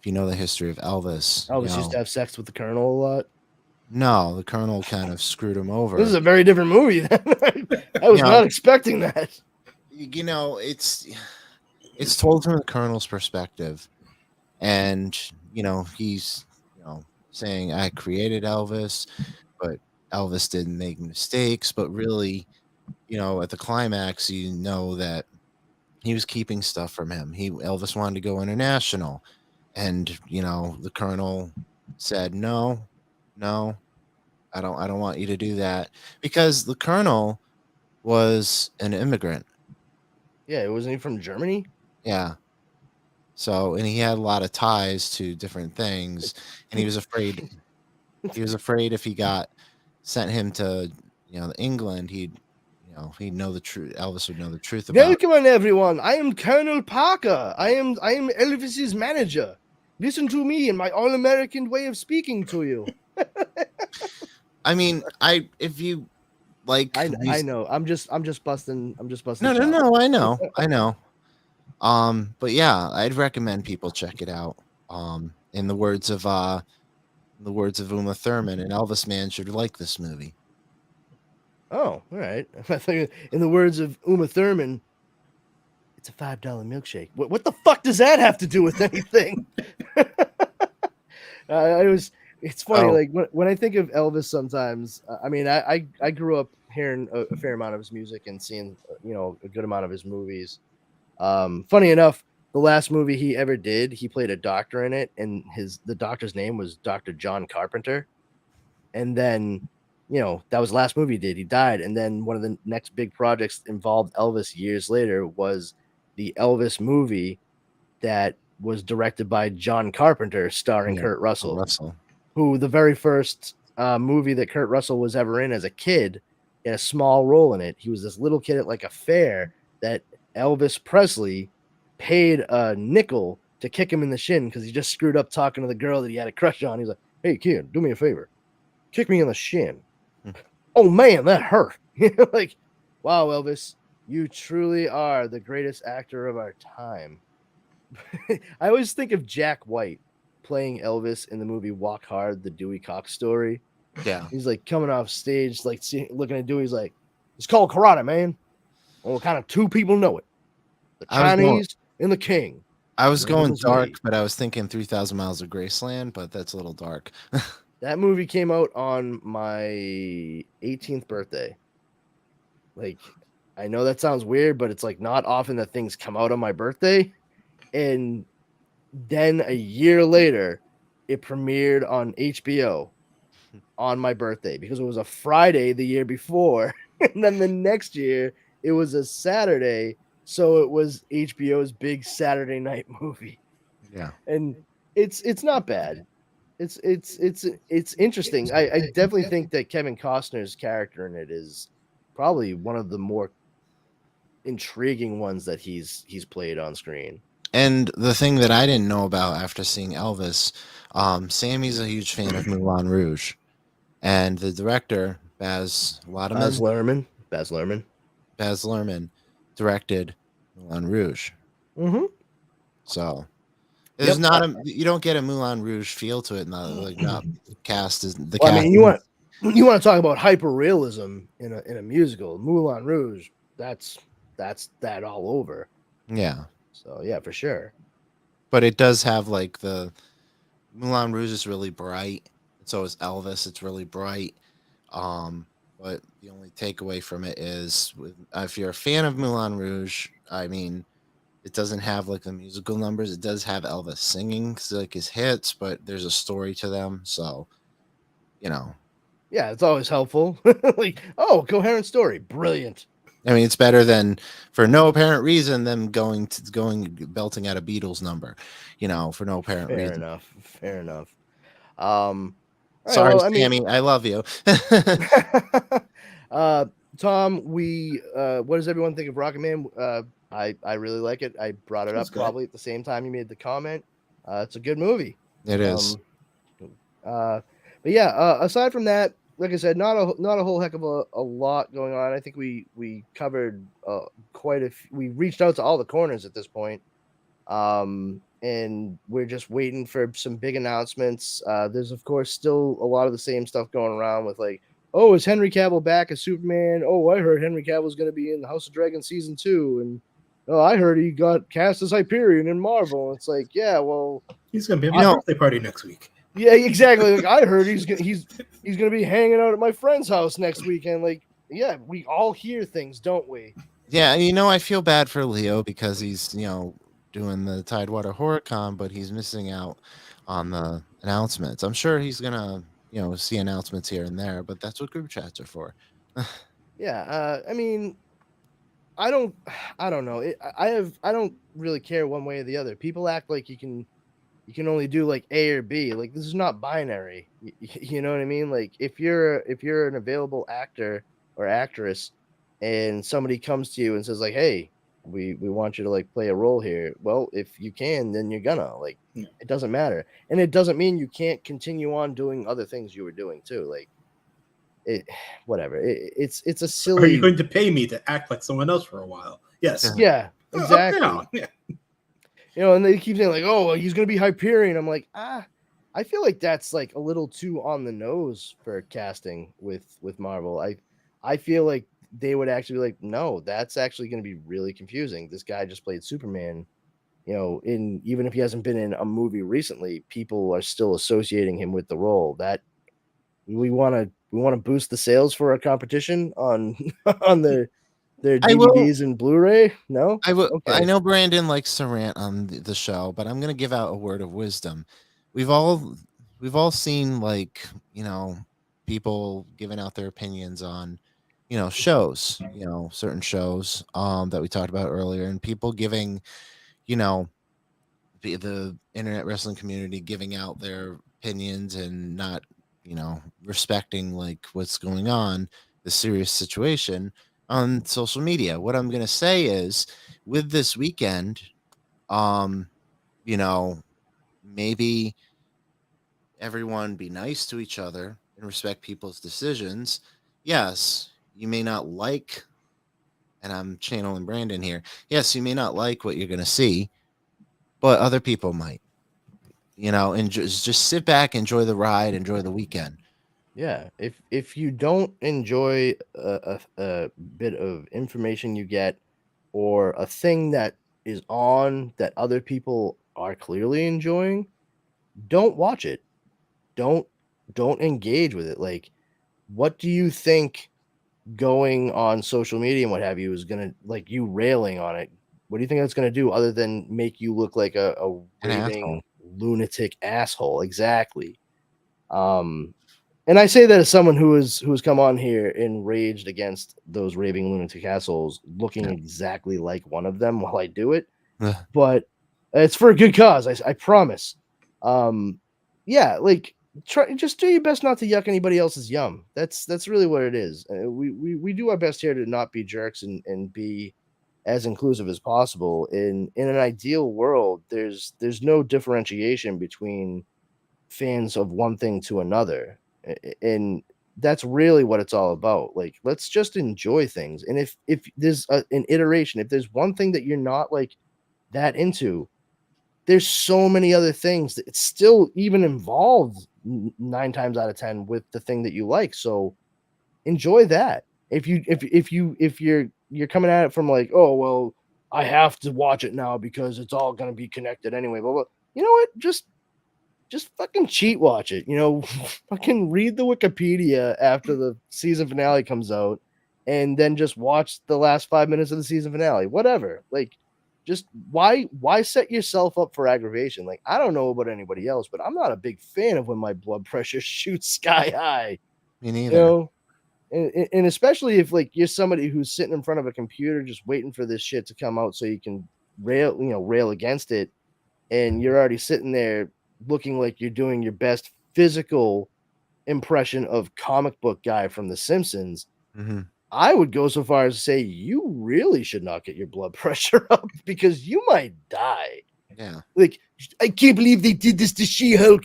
If you know the history of Elvis, Elvis used to have sex with the Colonel a lot. No, the Colonel kind of screwed him over. This is a very different movie. I was not expecting that. You know, it's told from the Colonel's perspective, and he's saying, I created Elvis, but Elvis didn't make mistakes. But really, at the climax, that he was keeping stuff from him. Elvis wanted to go international, and the Colonel said, no, I don't want you to do that, because the Colonel was an immigrant. Yeah, wasn't he from Germany? Yeah. So, and he had a lot of ties to different things, and he was afraid. He was afraid if he got sent him to England, he'd know the truth. Elvis would know the truth about. Welcome everyone. I am Colonel Parker. I am Elvis's manager. Listen to me and my all-American way of speaking to you. I mean, if you like, I know. I'm just busting. No. I know. But yeah, I'd recommend people check it out. In the words of Uma Thurman, an Elvis man should like this movie. Oh, all right. I think in the words of Uma Thurman, it's a $5 milkshake. What the fuck does that have to do with anything? It's funny, like when I think of Elvis sometimes, I mean, I grew up hearing a fair amount of his music and seeing, a good amount of his movies. Funny enough, the last movie he ever did, he played a doctor in it, and the doctor's name was Dr. John Carpenter. And then, that was the last movie he did. He died. And then one of the next big projects involved Elvis years later was the Elvis movie that was directed by John Carpenter, starring Kurt Russell. Who the very first movie that Kurt Russell was ever in as a kid, had a small role in it. He was this little kid at like a fair that Elvis Presley paid a nickel to kick him in the shin because he just screwed up talking to the girl that he had a crush on. He's like, hey kid, do me a favor. Kick me in the shin. Oh man, that hurt. Like, Wow, Elvis, you truly are the greatest actor of our time. I always think of Jack White playing Elvis in the movie Walk Hard, the Dewey Cox story. Yeah. He's like coming off stage, like looking at Dewey. He's like, "It's called karate, man. Well, kind of two people know it: the I was going, Chinese and the King." I was One of them going is dark, me. but I was thinking 3,000 Miles of Graceland, but that's a little dark. That movie came out on my 18th birthday. Like, I know that sounds weird, but it's like not often that things come out on my birthday. And then a year later, it premiered on HBO on my birthday because it was a Friday the year before. And then the next year, it was a Saturday. So it was HBO's big Saturday night movie. Yeah. And it's not bad. It's interesting. I definitely think that Kevin Costner's character in it is probably one of the more intriguing ones that he's played on screen. And the thing that I didn't know about after seeing Elvis, Sammy's a huge fan of Moulin Rouge, and the director Baz Luhrmann directed Moulin Rouge. Mm-hmm. So there's you don't get a Moulin Rouge feel to it. Not cast is the. Well, I mean, you want to talk about hyper realism in a musical? Moulin Rouge, that's that all over. Yeah. So yeah, for sure. But it does have like the Moulin Rouge is really bright. So is Elvis. It's really bright. But the only takeaway from it is if you're a fan of Moulin Rouge, I mean, it doesn't have like the musical numbers. It does have Elvis singing like his hits, but there's a story to them. So, Yeah, it's always helpful. Like, oh, coherent story, brilliant. I mean, it's better than, for no apparent reason, them going belting out a Beatles number, for no apparent reason. Fair enough. Sorry, Sammy, I love you. Tom, what does everyone think of Rocket Man? I really like it. I brought it up probably at the same time you made the comment. It's a good movie. It is. But yeah, aside from that, like I said, not a whole heck of a lot going on. I think we covered we reached out to all the corners at this point. And we're just waiting for some big announcements. There's of course still a lot of the same stuff going around with like, oh, is Henry Cavill back as Superman? Oh, I heard Henry Cavill's going to be in the House of Dragon season 2, and oh, I heard he got cast as Hyperion in Marvel. It's like, yeah, well, he's going to be at my birthday party next week. Yeah, exactly. Like, I heard he's gonna be hanging out at my friend's house next weekend. Like, yeah, we all hear things, don't we? Yeah, I feel bad for Leo because he's doing the Tidewater HorrorCon, but he's missing out on the announcements. I'm sure he's gonna see announcements here and there, but that's what group chats are for. Yeah, I mean, I don't know. I don't really care one way or the other. People act like you can only do like A or B. Like, this is not binary. You know what I mean? Like, if you're an available actor or actress and somebody comes to you and says like, hey, we want you to like play a role here. Well, if you can, then you're gonna like, it doesn't matter. And it doesn't mean you can't continue on doing other things you were doing too. Like, whatever. It's a silly. Are you going to pay me to act like someone else for a while? Yes. Yeah, exactly. Yeah. And they keep saying like, oh, he's gonna be Hyperion. I'm like, I feel like that's like a little too on the nose for casting with Marvel. I feel like they would actually be like, no, that's actually gonna be really confusing. This guy just played Superman, even if he hasn't been in a movie recently, people are still associating him with the role. That we want to boost the sales for our competition on their DVDs and Blu-ray? No, I will. Okay. I know Brandon likes to rant on the show, but I'm going to give out a word of wisdom. We've all seen like people giving out their opinions on shows, certain shows that we talked about earlier, and people giving the internet wrestling community giving out their opinions and not respecting like what's going on, the serious situation on social media. What I'm going to say is, with this weekend, maybe everyone be nice to each other and respect people's decisions. Yes, you may not like and I'm channeling Brandon here. Yes, you may not like what you're going to see, but other people might. And just sit back, enjoy the ride, enjoy the weekend. Yeah, if you don't enjoy a bit of information you get, or a thing that is on that other people are clearly enjoying, don't watch it. Don't don't engage with it. Like, what do you think going on social media and what have you is gonna, like, you railing on it? What do you think that's gonna do other than make you look like a An asshole. raving lunatic asshole? Exactly. Um, and I say that as someone who has come on here and raged against those raving lunatic assholes, looking Yeah. exactly like one of them while I do it. Ugh. But it's for a good cause. I promise. Yeah, like, just do your best not to yuck anybody else's yum. That's really what it is. We do our best here to not be jerks and be as inclusive as possible. In an ideal world, there's no differentiation between fans of one thing to another. And that's really what it's all about. Like, let's just enjoy things. And if there's an iteration, if there's one thing that you're not like that into, there's so many other things that it's still even involved 9 times out of 10 with the thing that you like. So enjoy that. If you're coming at it from like, oh well, I have to watch it now because it's all gonna be connected anyway. But you know what? Just fucking cheat watch it. Fucking read the Wikipedia after the season finale comes out, and then just watch the last 5 minutes of the season finale. Whatever. Like, just why set yourself up for aggravation? Like, I don't know about anybody else, but I'm not a big fan of when my blood pressure shoots sky high. Me You neither. know, and especially if like you're somebody who's sitting in front of a computer just waiting for this shit to come out so you can rail against it, and you're already sitting there looking like you're doing your best physical impression of comic book guy from The Simpsons. Mhm. I would go so far as to say you really should not get your blood pressure up because you might die. Yeah. Like, I can't believe they did this to She-Hulk.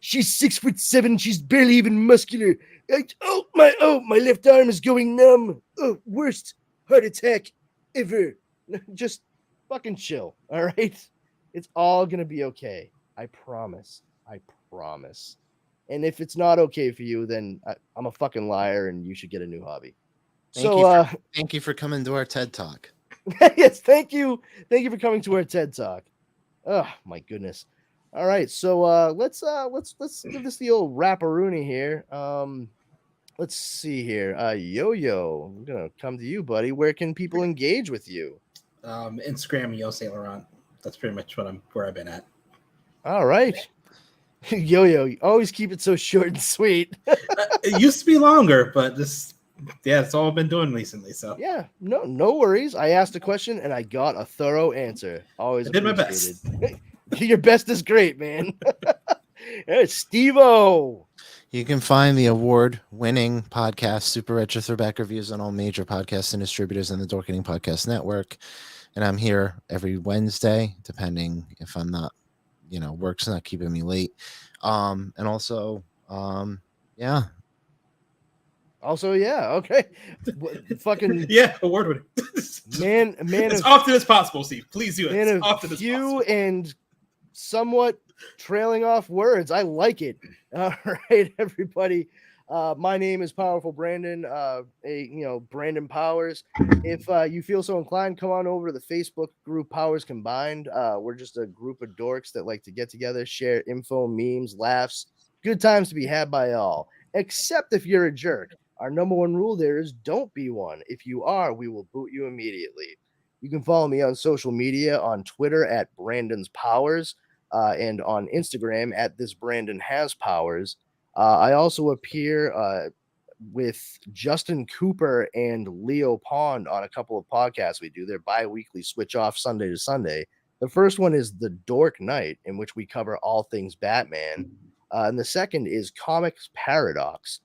She's 6'7". She's barely even muscular. My left arm is going numb. Oh, worst heart attack ever. Just fucking chill. All right. It's all gonna be okay. I promise. I promise. And if it's not okay for you, then I'm a fucking liar, and you should get a new hobby. Thank you for coming to our TED Talk. Yes, thank you for coming to our TED Talk. Oh my goodness. All right, so let's give this the old wrapperoonie here. Let's see here. Yo-Yo, I'm gonna come to you, buddy. Where can people engage with you? Instagram, Yo Saint Laurent. That's pretty much where I've been at. All right. Yo-Yo, you always keep it so short and sweet. It used to be longer, but it's all I've been doing recently. So yeah, no worries. I asked a question and I got a thorough answer. Always I did my best. Your best is great, man. Steve-O. You can find the award-winning podcast Super Retro Throwback Reviews on all major podcasts and distributors in the Dorkening Podcast Network. And I'm here every Wednesday, depending if I'm not, work's not keeping me late. And also, yeah. Also, yeah, okay. Fucking yeah, award winning. man, as often as possible, Steve. Please do it. Man as of often as few possible. and somewhat trailing off words. I like it. All right, everybody. My name is Powerful Brandon. Brandon Powers. If you feel so inclined, come on over to the Facebook group Powers Combined. We're just a group of dorks that like to get together, share info, memes, laughs, good times to be had by all. Except if you're a jerk. Our number one rule there is don't be one. If you are, we will boot you immediately. You can follow me on social media on Twitter at Brandon's Powers and on Instagram at This Brandon Has Powers. I also appear with Justin Cooper and Leo Pond on a couple of podcasts we do. They're bi-weekly switch off Sunday to Sunday. The first one is The Dork Night, in which we cover all things Batman. And the second is Comics Paradox,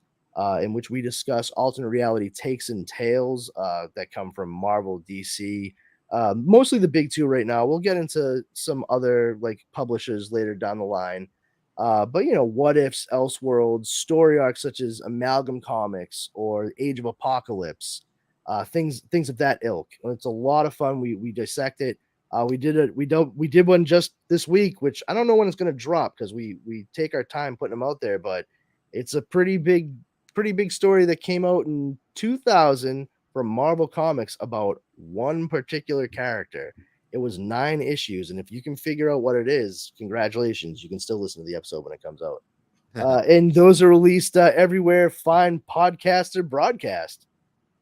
in which we discuss alternate reality takes and tales that come from Marvel, DC, mostly the big two right now. We'll get into some other like publishers later down the line. But what ifs, Elseworlds, story arcs such as Amalgam Comics or Age of Apocalypse, things of that ilk. It's a lot of fun. We dissect it. We did one just this week, which I don't know when it's going to drop because we take our time putting them out there, but it's a pretty big story that came out in 2000 from Marvel Comics about one particular character. It was 9 issues, and if you can figure out what it is, congratulations, you can still listen to the episode when it comes out. And those are released everywhere fine podcaster broadcast.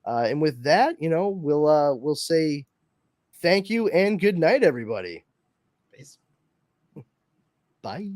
And with that, we'll say thank you and good night, everybody. Peace. Bye.